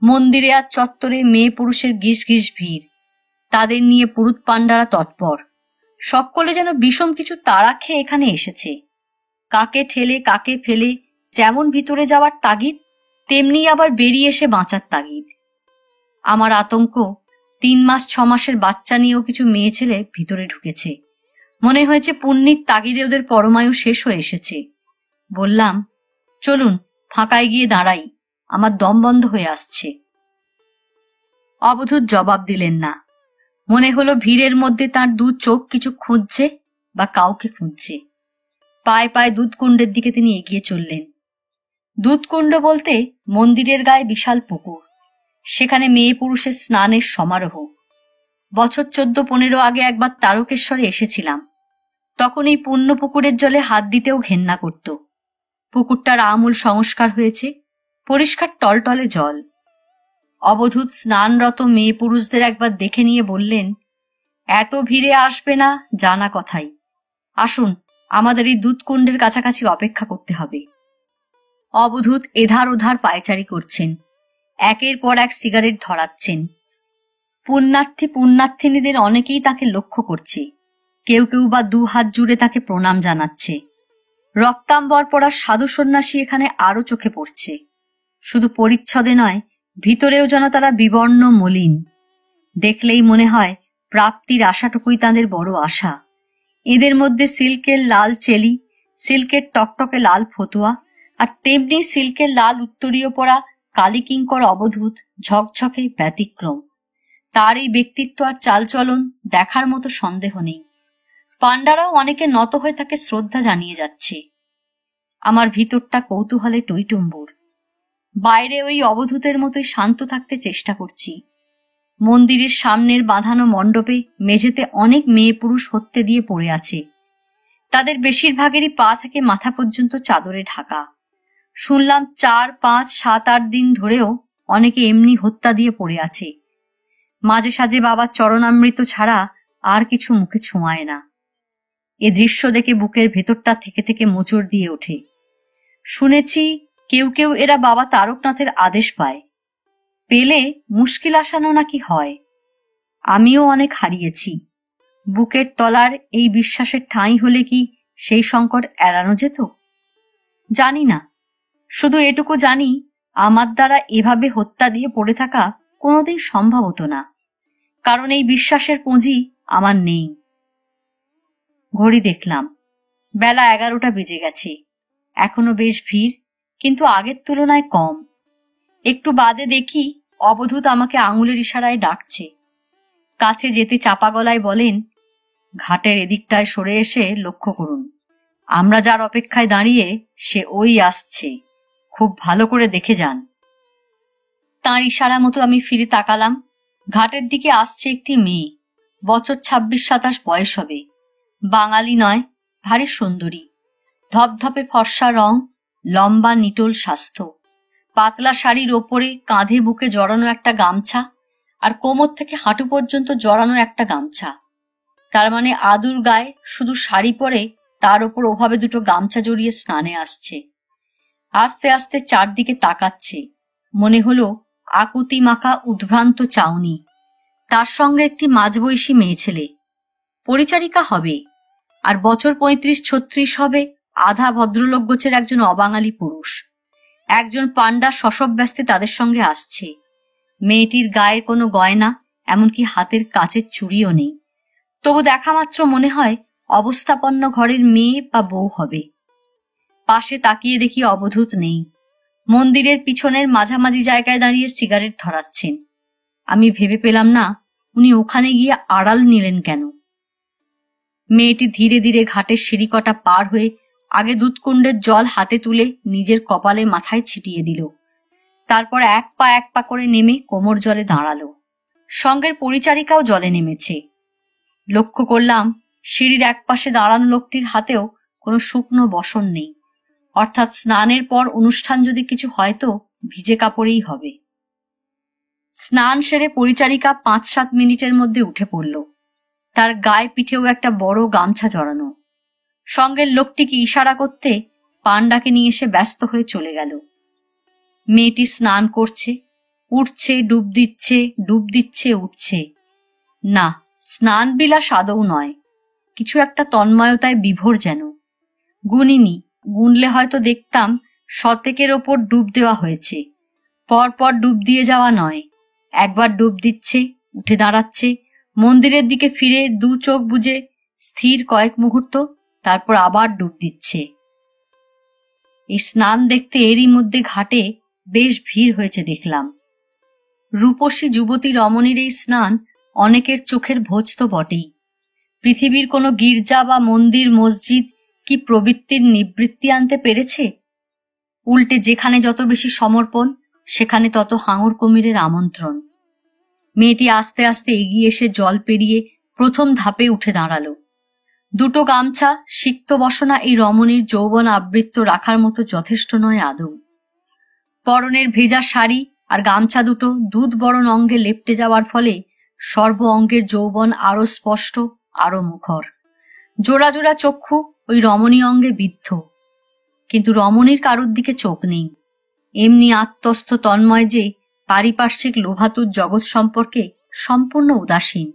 মন্দিরে আর চত্বরে মেয়ে পুরুষের গিস গিস ভিড়। তাদের নিয়ে পুরুত পাণ্ডারা তৎপর। সকলে যেন বিষম কিছু তাড়া খেয়ে এখানে এসেছে। কাকে ঠেলে কাকে ফেলে যেমন ভিতরে যাওয়ার তাগিদ, তেমনি আবার বেরিয়ে এসে বাঁচার তাগিদ। আমার আতঙ্ক, 3 মাস 6 মাসের বাচ্চা নিয়েও কিছু মেয়ে ছেলে ভিতরে ঢুকেছে। মনে হয়েছে পুণ্যির তাগিদে ওদের পরমায়ু শেষ হয়ে এসেছে। বললাম, চলুন ফাঁকায় গিয়ে দাঁড়াই, আমার দম বন্ধ হয়ে আসছে। অবধূত জবাব দিলেন না। মনে হলো ভিড়ের মধ্যে তার 2 চোখ কিছু খুঁজছে বা কাউকে খুঁজছে। পায়ে পায়ে দুধকুণ্ডের দিকে তিনি এগিয়ে চললেন। দুধকুণ্ড বলতে মন্দিরের গায়ে বিশাল পুকুর, সেখানে মেয়ে পুরুষের স্নানের সমারোহ। বছর 14-15 আগে একবার তারকেশ্বরে এসেছিলাম, তখন এই পুণ্য পুকুরের জলে হাত দিতেও ঘেন্না করত। পুকুরটার আমূল সংস্কার হয়েছে, পরিষ্কার টলটলে জল। অবধূত স্নানরত মেয়ে পুরুষদের একবার দেখে নিয়ে বললেন, এত ভিড়ে আসবে না জানা কথাই, আসুন আমাদের এই দুধকুণ্ডের কাছাকাছি অপেক্ষা করতে হবে। অবধূত এধার ওধার পায়চারি করছেন, একের পর এক সিগারেট ধরাচ্ছেন। পুণ্যার্থিনীদের অনেকেই তাকে লক্ষ্য করছে, কেউ কেউ বা 2 হাত জুড়ে তাকে প্রণাম জানাচ্ছে। রক্তাম্বর পরা সাধু সন্ন্যাসী এখানে আরো চোখে পড়ছে। শুধু পরিচ্ছদে নয়, ভিতরেও যেন তারা বিবর্ণ মলিন। দেখলেই মনে হয় প্রাপ্তির আশাটুকুই তাদের বড় আশা। এদের মধ্যে সিল্কের লাল চেলি, সিল্কের টকটকে লাল ফতুয়া, আর তেমনি সিল্কের লাল উত্তরীয় পরা কালিকিঙ্কর অবধূত ঝকঝকে ব্যতিক্রম। তার এই ব্যক্তিত্ব আর চালচলন দেখার মতো সন্দেহ নেই। পাণ্ডারাও অনেকে নত হয়ে তাকে শ্রদ্ধা জানিয়ে যাচ্ছে। আমার ভিতরটা কৌতূহলে টইটুম্বুর। বাইরে ওই অবধূতের মতোই শান্ত থাকতে চেষ্টা করছি। মন্দিরের সামনের বাঁধানো মণ্ডপে মেঝেতে অনেক মেয়ে পুরুষ হত্যে দিয়ে পড়ে আছে। তাদের বেশিরভাগেরই পা থেকে মাথা পর্যন্ত চাদরে ঢাকা। শুনলাম 4, 5, 7, 8 দিন ধরেও অনেকে এমনি হত্যা দিয়ে পড়ে আছে। মাঝে সাঝে বাবার চরণামৃত ছাড়া আর কিছু মুখে ছোঁয়ায় না। এ দৃশ্য দেখে বুকের ভেতরটা থেকে থেকে মোচড় দিয়ে ওঠে। শুনেছি কেউ কেউ এরা বাবা তারকনাথের আদেশ পায়, পেলে মুশকিল আসানো নাকি হয়। আমিও অনেক হারিয়েছি। বুকের তলার এই বিশ্বাসের ঠাঁই হলে কি সেই সংকট এড়ানো যেত? জানি না, শুধু এটুকু জানি আমার দ্বারা এভাবে হত্যা দিয়ে পড়ে থাকা কোনোদিন সম্ভব হতো না, কারণ এই বিশ্বাসের পুঁজি আমার নেই। ঘড়ি দেখলাম, বেলা 11টা বেজে গেছে। এখনো বেশ ভিড়, কিন্তু আগের তুলনায় কম। একটু বাদে দেখি অবধূত আমাকে আঙুলের ইশারায় ডাকছে। কাছে যেতে চাপা গলায় বলেন, ঘাটের এদিকটায় সরে এসে লক্ষ্য করুন, আমরা যার অপেক্ষায় দাঁড়িয়ে সে ওই আসছে, খুব ভালো করে দেখে যান। তাঁর ইশারা মতো আমি ফিরে তাকালাম। ঘাটের দিকে আসছে একটি মেয়ে, বছর 26-27 বয়স হবে। বাঙালি নয়, ভারী সুন্দরী, ধপধপে ফর্সা রং, লম্বা নিটোল স্বাস্থ্য, পাতলা শাড়ির ওপরে কাঁধে বুকে জড়ানো একটা গামছা, আর কোমর থেকে হাঁটু পর্যন্ত জড়ানো একটা গামছা। তার মানে আদুর গায়ে শুধু শাড়ি পরে তার ওপর ওভাবে 2টো গামছা জড়িয়ে স্নানে আসছে। আস্তে আস্তে চারদিকে তাকাচ্ছে, মনে হলো আকুতি মাখা উদ্ভ্রান্ত চাউনি। তার সঙ্গে একটি মাঝবয়সী মেয়ে ছেলে, পরিচারিকা হবে, আর বছর 35-36 হবে, আধা ভদ্রলোক গোছের একজন অবাঙালি পুরুষ। একজন পাণ্ডা শশব ব্যস্তে তাদের সঙ্গে আসছে। মেয়েটির গায়ের কোনো গয়না, এমনকি হাতের কাচের চুড়িও নেই। তবু দেখা মাত্র মনে হয় অবস্থাপন্ন ঘরের মেয়ে বা বউ হবে। পাশে তাকিয়ে দেখি অবধূত নেই। মন্দিরের পিছনের মাঝামাঝি জায়গায় দাঁড়িয়ে সিগারেট ধরাচ্ছেন। আমি ভেবে পেলাম না উনি ওখানে গিয়ে আড়াল নিলেন কেন। মেয়েটি ধীরে ধীরে ঘাটের সিঁড়িকটা পার হয়ে আগে দুধকুণ্ডের জল হাতে তুলে নিজের কপালে মাথায় ছিটিয়ে দিল। তারপর এক পা করে নেমে কোমর জলে দাঁড়ালো। সঙ্গের পরিচারিকাও জলে নেমেছে। লক্ষ্য করলাম সিঁড়ির একপাশে দাঁড়ানো লোকটির হাতেও কোনো শুকনো বসন নেই, অর্থাৎ স্নানের পর অনুষ্ঠান যদি কিছু হয় তো ভিজে কাপড়েই হবে। স্নান সেরে পরিচারিকা 5-7 মিনিটের মধ্যে উঠে পড়ল। তার গায়ে পিঠেও একটা বড় গামছা জড়ানো। সঙ্গের লোকটিকে ইশারা করতে পাণ্ডাকে নিয়ে এসে ব্যস্ত হয়ে চলে গেল। মেয়েটি স্নান করছে, উঠছে, ডুব দিচ্ছে, ডুব দিচ্ছে, উঠছে। না, স্নান বিলাস আদৌ নয়, কিছু একটা তন্ময়তায় বিভোর যেন। গুনিনি, গুনলে হয়তো দেখতাম শতেকের ওপর ডুব দেওয়া হয়েছে। পরপর ডুব দিয়ে যাওয়া নয়, একবার ডুব দিচ্ছে, উঠে দাঁড়াচ্ছে, মন্দিরের দিকে ফিরে দু চোখ বুজে স্থির কয়েক মুহূর্ত, তারপর আবার ডুব দিচ্ছে। এই স্নান দেখতে এরই মধ্যে ঘাটে বেশ ভিড় হয়েছে দেখলাম। রূপসী যুবতী রমণীর এই স্নান অনেকের চোখের ভোজ তো বটেই। পৃথিবীর কোনো গির্জা বা মন্দির মসজিদ কি প্রবৃত্তির নিবৃত্তি আনতে পেরেছে? উল্টে যেখানে যত বেশি সমর্পণ, সেখানে তত হাঙর কুমিরের আমন্ত্রণ। মেয়েটি আস্তে আস্তে এগিয়ে এসে জল পেরিয়ে প্রথম ধাপে উঠে দাঁড়ালো। দুটো গামছা সিক্ত বসনা এই রমণীর যৌবন আবৃত্ত রাখার মতো যথেষ্ট নয় আদৌ। পরনের ভেজা শাড়ি আর গামছা দুটো দুধ বরণ অঙ্গে লেপ্টে যাওয়ার ফলে সর্ব অঙ্গের যৌবন আরো স্পষ্ট, আরো মুখর। জোড়া জোড়া চক্ষু ওই রমণী অঙ্গে বিদ্ধ, কিন্তু রমণীর কারোর দিকে চোখ নেই। এমনি আত্মস্থ তন্ময় যে পারিপার্শ্বিক লোভাতুর জগৎ সম্পর্কে সম্পূর্ণ উদাসীন।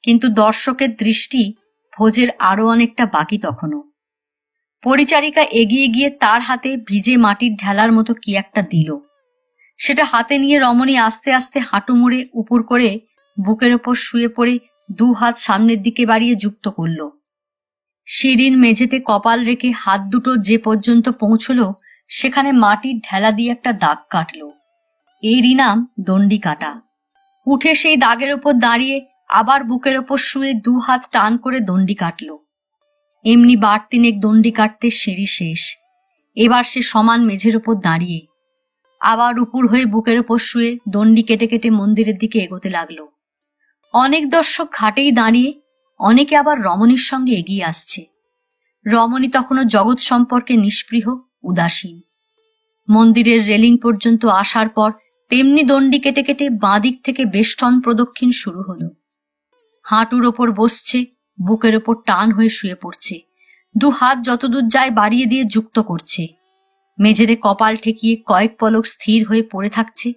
কিন্তু দর্শকের দৃষ্টি ভোজের আরো অনেকটা বাকি তখনও। পরিচারিকা এগিয়ে গিয়ে তার হাতে ভিজে মাটির ঢেলার মতো কি একটা দিল। সেটা হাতে নিয়ে রমণী আস্তে আস্তে হাঁটু মুড়ে উপর করে বুকের ওপর শুয়ে পড়ে দু হাত সামনের দিকে বাড়িয়ে যুক্ত করল। সিঁড়ির মেঝেতে কপাল রেখে হাত দুটো যে পর্যন্ত পৌঁছল, সেখানে মাটির ঢেলা দিয়ে একটা দাগ কাটল। এরই নাম দণ্ডি কাটা। উঠে সেই দাগের ওপর দাঁড়িয়ে আবার বুকের ওপর শুয়ে দু হাত টান করে দণ্ডি কাটল। এমনি বার তিনেক দণ্ডি কাটতে সিঁড়ি শেষ। এবার সে সমান মেঝের ওপর দাঁড়িয়ে আবার উপর হয়ে বুকের ওপর শুয়ে দণ্ডি কেটে কেটে মন্দিরের দিকে এগোতে লাগলো। অনেক দর্শক ঘাটেই দাঁড়িয়ে, অনেকে আবার রমণীর সঙ্গে এগিয়ে আসছে। রমণী তখনও জগৎ সম্পর্কে নিষ্পৃহ, উদাসীন। মন্দিরের রেলিং পর্যন্ত আসার পর তেমনি দণ্ডি কেটে কেটে বাঁদিক থেকে বেষ্টন প্রদক্ষিণ শুরু হলো। হাঁটুর ওপর বসছে, বুকের ওপর টান হয়ে শুয়ে পড়ছে, দু হাত যতদূর যায় বাড়িয়ে দিয়ে যুক্ত করছে। মেঝেতে কপাল ঠেকিয়ে কয়েক পলক স্থির হয়ে পড়ে থাকছে,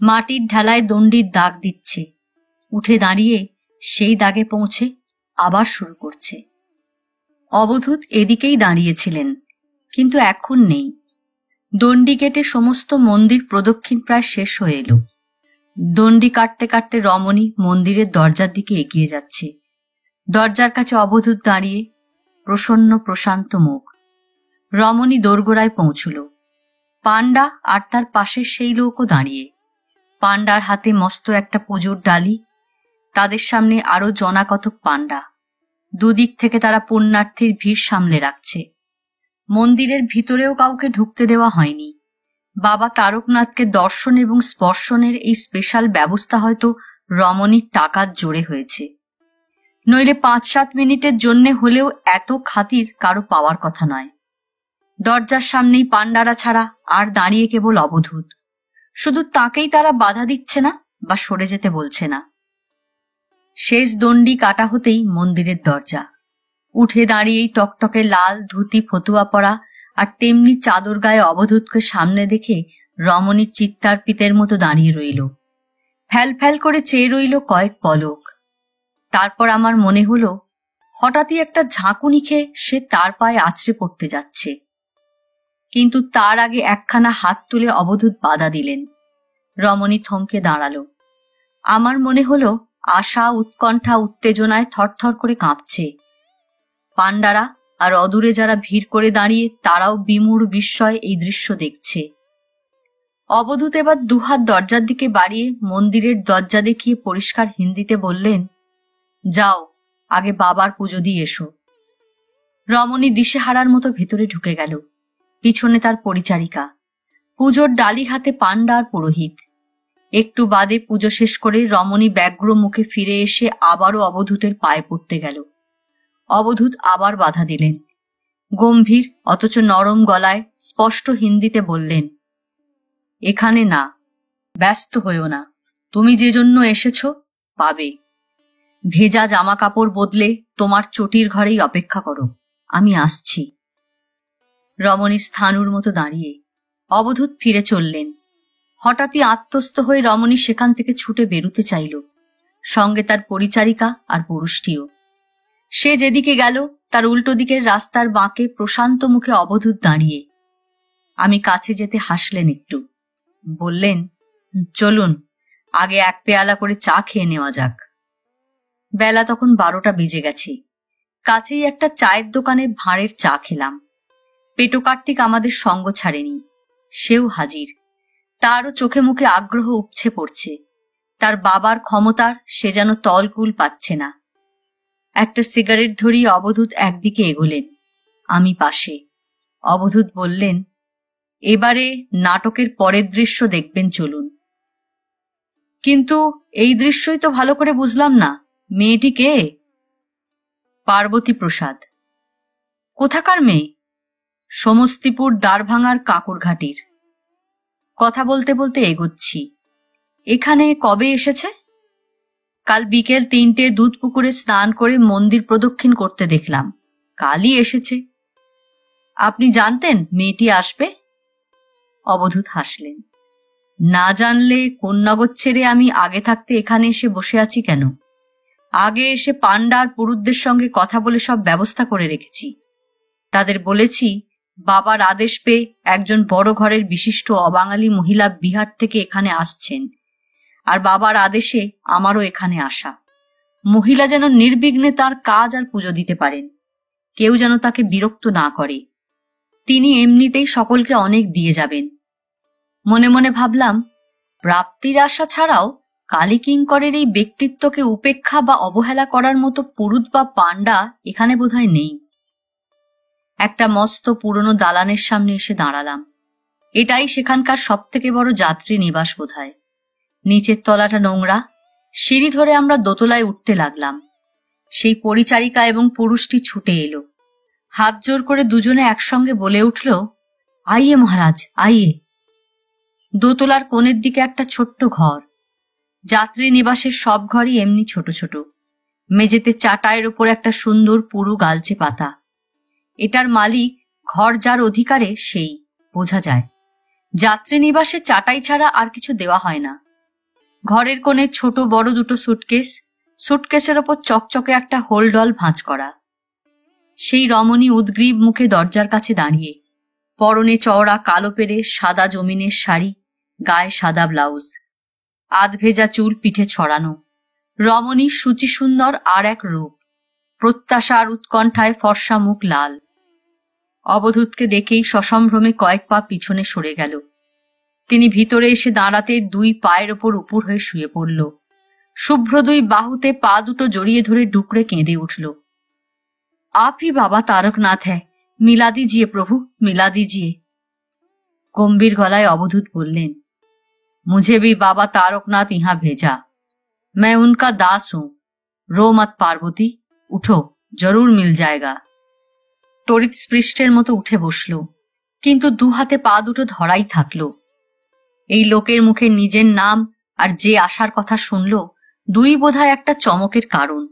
মাটির ঢালায় দণ্ডির দাগ দিচ্ছে, উঠে দাঁড়িয়ে সেই দাগে পৌঁছে আবার শুরু করছে। অবধূত এদিকেই দাঁড়িয়েছিলেন, কিন্তু এখন নেই। দণ্ডি কেটে সমস্ত মন্দির প্রদক্ষিণ প্রায় শেষ হয়ে এলো। দণ্ডি কাটতে কাটতে রমণী মন্দিরের দরজার দিকে এগিয়ে যাচ্ছে। দরজার কাছে অবধূত দাঁড়িয়ে, প্রসন্ন প্রশান্ত মুখ। রমণী দোরগোড়ায় পৌঁছল। পাণ্ডা আর তার পাশের সেই লোকও দাঁড়িয়ে। পাণ্ডার হাতে মস্ত একটা পুজোর ডালি, তাদের সামনে আরো জনাকতক পাণ্ডা। দুদিক থেকে তারা পুণ্যার্থীর ভিড় সামলে রাখছে। মন্দিরের ভিতরেও কাউকে ঢুকতে দেওয়া হয়নি। বাবা তারকনাথকে দর্শন এবং স্পর্শনের এই স্পেশাল ব্যবস্থা হয়তো রমণীর টাকার জোরে হয়েছে, নইলে 5-7 মিনিটের জন্যে হলেও এত খাতির কারো পাওয়ার কথা নয়। দরজার সামনেই পাণ্ডারা ছাড়া আর দাঁড়িয়ে কেবল অবধূত। শুধু তাকেই তারা বাধা দিচ্ছে না বা সরে যেতে বলছে না। শেষ দণ্ডি কাটা হতেই মন্দিরের দরজা। উঠে দাঁড়িয়েই টকটকে লাল ধুতি ফতুয়া পরা আর তেমনি চাদর গায়ে অবধূতকে সামনে দেখে রমণী চিত্তার্পিতের মতো দাঁড়িয়ে রইল। ফ্যাল ফ্যাল করে চেয়ে রইল কয়েক পলক। তারপর আমার মনে হলো হঠাৎই একটা ঝাঁকুনি খেয়ে সে তার পায়ে আছড়ে পড়তে যাচ্ছে। কিন্তু তার আগে একখানা হাত তুলে অবধূত বাধা দিলেন। রমণী থমকে দাঁড়ালো। আমার মনে হলো আশা, উৎকণ্ঠা, উত্তেজনায় থরথর করে কাঁপছে। পাণ্ডারা আর অদূরে যারা ভিড় করে দাঁড়িয়ে, তারাও বিমূঢ় বিস্ময়ে এই দৃশ্য দেখছে। অবধূত এবার দুহাত দরজার দিকে বাড়িয়ে মন্দিরের দরজা দেখিয়ে পরিষ্কার হিন্দিতে বললেন, যাও, আগে বাবার পুজো দিয়ে এসো। রমণী দিশেহারার মতো ভেতরে ঢুকে গেল। পিছনে তার পরিচারিকা, পুজোর ডালি হাতে পাণ্ডা আর পুরোহিত। একটু বাদে পুজো শেষ করে রমণী ব্যগ্র মুখে ফিরে এসে আবারও অবধূতের পায়ে পড়তে গেল। অবধূত আবার বাধা দিলেন। গম্ভীর অথচ নরম গলায় স্পষ্ট হিন্দিতে বললেন, এখানে না, ব্যস্ত হইও না, তুমি যে জন্য এসেছ পাবে। ভেজা জামা কাপড় বদলে তোমার চটির ঘরেই অপেক্ষা করো, আমি আসছি। রমণী স্থাণুর মতো দাঁড়িয়ে। অবধূত ফিরে চললেন। হঠাৎই আত্মস্থ হয়ে রমণী সেখান থেকে ছুটে বেরুতে চাইল, সঙ্গে তার পরিচারিকা আর পুরুষটিও। সে যেদিকে গেল তার উল্টো দিকের রাস্তার বাঁকে প্রশান্ত মুখে অবধূত দাঁড়িয়ে। আমি কাছে যেতে হাসলেন একটু, বললেন, চলুন আগে এক পেয়ালা করে চা খেয়ে নেওয়া যাক। বেলা তখন 12টা বেজে গেছে। কাছেই একটা চায়ের দোকানে ভাঁড়ের চা খেলাম। পেটো কার্তিক আমাদের সঙ্গ ছাড়েনি, সেও হাজির। তারও চোখে মুখে আগ্রহ উপছে পড়ছে। তার বাবার ক্ষমতার সে যেন তলকুল পাচ্ছে না। একটা সিগারেট ধরিয়ে অবধূত একদিকে এগোলেন, আমি পাশে। অবধূত বললেন, এবারে নাটকের পরের দৃশ্য দেখবেন, চলুন। কিন্তু এই দৃশ্যই তো ভালো করে বুঝলাম না, মেয়েটি কে? পার্বতী প্রসাদ। কোথাকার মেয়ে? সমস্তিপুর দ্বারভাঙার কাকুরঘাটির। কথা বলতে বলতে এগোচ্ছি। এখানে কবে এসেছে? কাল বিকেল 3টে দুধ পুকুরে স্নান করে মন্দির প্রদক্ষিণ করতে দেখলাম, কালই এসেছে। আপনি জানতেন মেয়েটি আসবে? অবধূত হাসলেন। না জানলে কোন নগর ছেড়ে আমি আগে থাকতে এখানে এসে বসে আছি কেন? আগে এসে পান্ডা আর পুরুতদের সঙ্গে কথা বলে সব ব্যবস্থা করে রেখেছি। তাদের বলেছি বাবার আদেশ পেয়ে একজন বড় ঘরের বিশিষ্ট অবাঙালি মহিলা বিহার থেকে এখানে আসছেন, আর বাবার আদেশে আমারও এখানে আসা। মহিলা যেন নির্বিঘ্নে তার কাজ আর পুজো দিতে পারেন, কেউ যেন তাকে বিরক্ত না করে। তিনি এমনিতেই সকলকে অনেক দিয়ে যাবেন। মনে মনে ভাবলাম, প্রাপ্তির আশা ছাড়াও কালীকিঙ্করের এই ব্যক্তিত্বকে উপেক্ষা বা অবহেলা করার মতো পুরুত বা পান্ডা এখানে বোধহয় নেই। একটা মস্ত পুরনো দালানের সামনে এসে দাঁড়ালাম। এটাই সেখানকার সবথেকে বড় যাত্রী নিবাস বোধহয়। নিচের তলাটা নোংরা। সিঁড়ি ধরে আমরা দোতলায় উঠতে লাগলাম। সেই পরিচারিকা এবং পুরুষটি ছুটে এলো। হাত জোর করে দুজনে একসঙ্গে বলে উঠল, আইয়ে মহারাজ, আইয়ে। দোতলার কোণের দিকে একটা ছোট্ট ঘর। যাত্রী নিবাসের সব ঘরই এমনি ছোট ছোট। মেঝেতে চাটাইয়ের ওপর একটা সুন্দর পুরু গালচে পাতা। এটার মালিক, ঘর যার অধিকারে সেই বোঝা যায়। যাত্রী নিবাসে চাটাই ছাড়া আর কিছু দেওয়া হয় না। ঘরের কোণে ছোট বড় দুটো সুটকেস, সুটকেসের ওপর চকচকে একটা হোলডল ভাঁজ করা। সেই রমণী উদ্গ্রীব মুখে দরজার কাছে দাঁড়িয়ে, পরনে চওড়া কালো পেরে সাদা জমিনের শাড়ি, গায়ে সাদা ব্লাউজ, আধ ভেজা চুল পিঠে ছড়ানো। রমণীর সূচি সুন্দর আর এক রূপ। প্রত্যাশা আর উৎকণ্ঠায় ফর্সা মুখ লাল। অবধূতকে দেখেই সসম্ভ্রমে কয়েক পা পিছনে সরে গেল। তিনি ভিতরে এসে দাঁড়াতে 2 পায়ের ওপর উপুর হয়ে শুয়ে পড়ল। শুভ্র 2 বাহুতে পা দুটো জড়িয়ে ধরে ডুকরে কেঁদে উঠল। आप ही बाबा तारकनाथ है, मिला दीजिए प्रभु, मिला दीजिए। गंभीर गलाয় अवधूत बोललेन, मुझे भी बाबा तारकनाथ यहाँ भेजा, मैं उनका दास हूं। रो मत पार्वती, उठो, जरूर मिल जाएगा। तड़ित स्पृष्टेर मतो उठे बसलो, किन्तु 2 हाथे पा दुटो धराई थाकलो। এই লোকের মুখে নিজের নাম আর যে আশার কথা শুনল, 2 বোধহয় একটা চমকের কারণ।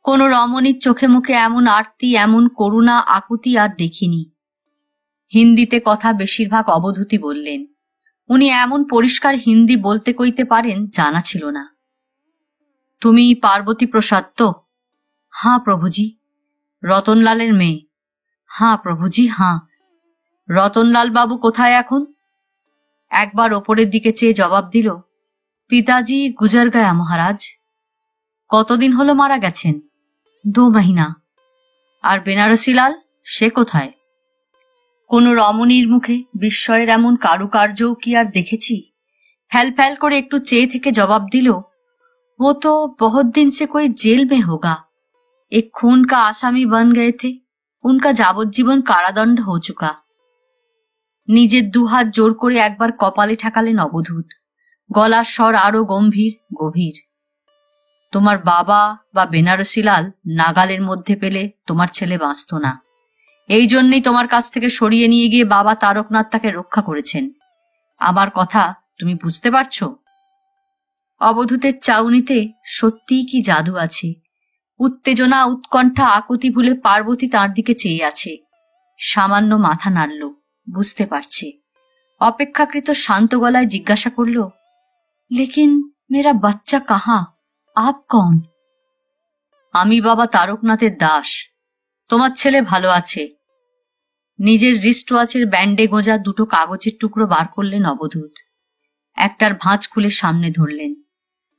কোন রমণীর চোখে মুখে এমন আরতি, এমন করুণা আকুতি আর দেখিনি। হিন্দিতে কথা বেশিরভাগ অবধূতি বললেন। উনি এমন পরিষ্কার হিন্দি বলতে কইতে পারেন জানা ছিল না। তুমি পার্বতী প্রসাদ তো? হাঁ প্রভুজি। রতনলালের মেয়ে? হাঁ প্রভুজি, হাঁ। রতনলাল বাবু কোথায় এখন? একবার ওপরের দিকে চেয়ে জবাব দিল, পিতাজি গুজর গয়া মহারাজ। কতদিন হলো মারা গেছেন? 2 মহিনা। আর বেনারসিলাল, সে কোথায়? কোন রমণীর মুখে বিস্ময়ের এমন কারুকার্যও কি আর দেখেছি? ফ্যাল ফ্যাল করে একটু চেয়ে থেকে জবাব দিল, वो तो बहुत दिन से कोई जेल में होगा, एक खून का आसामी बन गए थे, उनका যাবজ্জীবন কারাদণ্ড हो चुका। নিজের 2 হাত জোর করে একবার কপালে ঠেকালেন অবধূত। গলার স্বর আরো গম্ভীর, গভীর। তোমার বাবা বা বেনারসিলাল নাগালের মধ্যে পেলে তোমার ছেলে বাঁচত না। এই জন্যই তোমার কাছ থেকে সরিয়ে নিয়ে গিয়ে বাবা তারকনাথ তাকে রক্ষা করেছেন। আমার কথা তুমি বুঝতে পারছো? অবধূতের চাউনিতে সত্যিই কি জাদু আছে। উত্তেজনা, উৎকণ্ঠা, আকুতি ভুলে পার্বতী তার দিকে চেয়ে আছে। সামান্য মাথা নাড়ল, বুঝতে পারছে। অপেক্ষাকৃত শান্ত গলায় জিজ্ঞাসা করল, লেকিন মেরা বাচ্চা কাহা, আপ কন? আমি বাবা তারকনাথের দাস। তোমার ছেলে ভালো আছে। নিজের রিস্ট ওয়াচের ব্যান্ডে গোঁজা দুটো কাগজের টুকরো বার করলেন অবধূত। একটার ভাঁজ খুলে সামনে ধরলেন।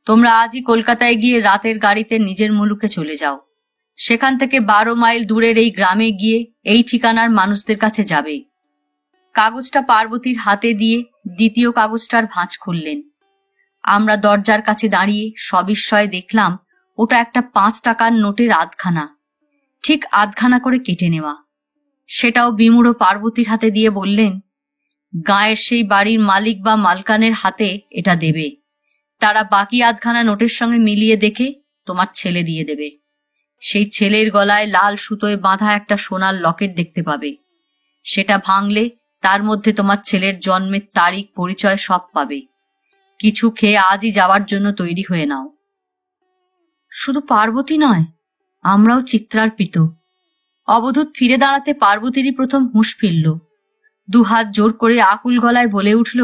তোমরা আজই কলকাতায় গিয়ে রাতের গাড়িতে নিজের মুলুকে চলে যাও। সেখান থেকে 12 মাইল দূরের এই গ্রামে গিয়ে এই ঠিকানার মানুষদের কাছে যাবে। কাগজটা পার্বতীর হাতে দিয়ে দ্বিতীয় কাগজটার ভাঁজ খুললেন। আমরা দরজার কাছে দাঁড়িয়ে সবিস্ময়ে দেখলাম ওটা একটা 5 টাকার নোটের আধখানা, ঠিক আধখানা করে কেটে নেওয়া। সেটাও বিমূঢ় পার্বতীর হাতে দিয়ে বললেন, গাঁয়ের সেই বাড়ির মালিক বা মালকানের হাতে এটা দেবে। তারা বাকি আধখানা নোটের সঙ্গে মিলিয়ে দেখে তোমার ছেলে দিয়ে দেবে। সেই ছেলের গলায় লাল সুতোয় বাঁধা একটা সোনার লকেট দেখতে পাবে। সেটা ভাঙলে তার মধ্যে তোমার ছেলের জন্মের তারিখ, পরিচয় সব পাবে। কিছু খেয়ে আজই যাওয়ার জন্য তৈরি হয়ে নাও। শুধু পার্বতী নয়, আমরাও চিত্রার্পিত। অবধূত ফিরে দাঁড়াতে পার্বতীরই প্রথম হুঁশ ফিরল। 2 হাত জোর করে আকুল গলায় বলে উঠল,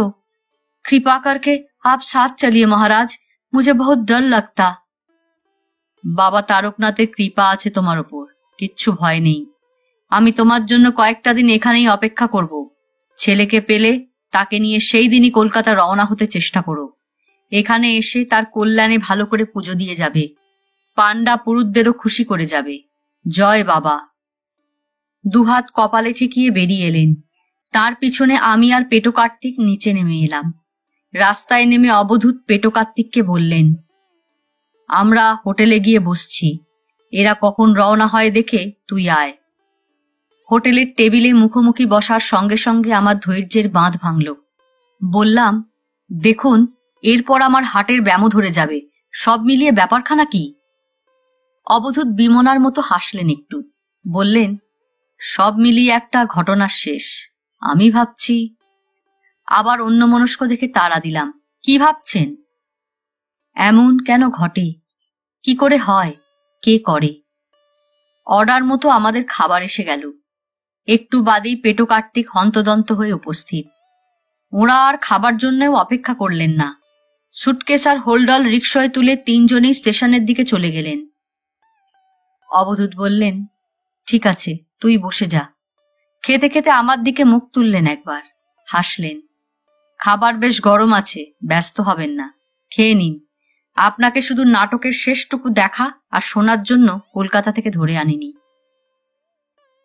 কৃপা করকে আপ সাথ চলিয়ে মহারাজ, মুঝে বহুত ডর লাগতা। বাবা তারকনাথের কৃপা আছে তোমার ওপর, কিচ্ছু ভয় নেই। আমি তোমার জন্য কয়েকটা দিন এখানেই অপেক্ষা করব। ছেলেকে পেলে তাকে নিয়ে সেই দিনই কলকাতা রওনা হতে চেষ্টা করো। এখানে এসে তার কল্যাণে ভালো করে পুজো দিয়ে যাবে। পান্ডা পুরুতদেরও খুশি করে যাবে। জয় বাবা। 2 হাত কপালে ঠেকিয়ে বেরিয়ে এলেন। তার পিছনে আমি আর পেটো কার্তিক নিচে নেমে এলাম। রাস্তায় নেমে অবধূত পেটো কার্তিককে বললেন, আমরা হোটেলে গিয়ে বসছি। এরা কখন রওনা হয় দেখে তুই আয়। হোটেলের টেবিলে মুখোমুখি বসার সঙ্গে সঙ্গে আমার ধৈর্যের বাঁধ ভাঙল। বললাম, দেখুন, এরপর আমার হার্টের ব্যামো ধরে যাবে। সব মিলিয়ে ব্যাপারখানা কি? অবধূত বিমনার মতো হাসলেন একটু। বললেন, সব মিলিয়ে একটা ঘটনার শেষ। আমি ভাবছি। আবার অন্যমনস্ক দেখে তাড়া দিলাম, কি ভাবছেন? এমন কেন ঘটে? কি করে হয়? কে করে? অর্ডার মতো আমাদের খাবার এসে গেল। একটু বাদেই পেটো কার্তিক হন্তদন্ত হয়ে উপস্থিত। ওরা আর খাবার জন্যও অপেক্ষা করলেন না। সুটকেস আর হোলডল রিকশায় তুলে 3 জনেই স্টেশনের দিকে চলে গেলেন। অবধূত বললেন, ঠিক আছে, তুই বসে যা। খেতে খেতে আমার দিকে মুখ তুললেন একবার, হাসলেন। খাবার বেশ গরম আছে, ব্যস্ত হবেন না, খেয়ে নিন। আপনাকে শুধু নাটকের শেষটুকু দেখা আর শোনার জন্য কলকাতা থেকে ধরে আনিনি।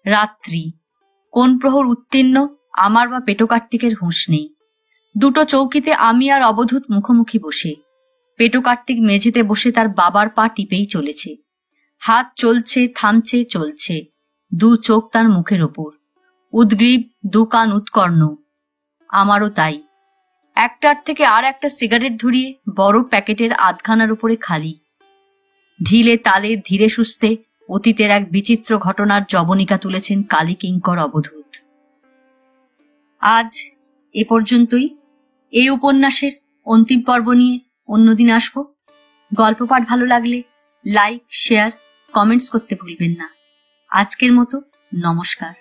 রাত্রি। কোন প্রহর উত্তীর্ণ আমার বা পেটো কার্তিকের হুঁশ নেই। 2টো চৌকিতে আমি আর অবধূত মুখোমুখি বসে। পেটো কার্তিক মেঝেতে বসে তার বাবার পা টিপেই চলেছে। হাত চলছে, থামছে, চলছে। 2 চোখ তার মুখের ওপর, উদ্গ্রীব, 2 কান উৎকর্ণ। আমারও তাই। একটার থেকে আর একটা সিগারেট ধরিয়ে বড় প্যাকেটের আধখানার উপরে খালি। ঢিলে তালে ধীরে সুস্থে অতীতের এক বিচিত্র ঘটনার জবনিকা তুলেছেন কালী কিঙ্কর অবধূত। আজ এ পর্যন্তই। এই উপন্যাসের অন্তিম পর্ব নিয়ে অন্যদিন আসব। গল্প পাঠ ভালো লাগলে লাইক, শেয়ার, কমেন্টস করতে ভুলবেন না। আজকের মতো নমস্কার।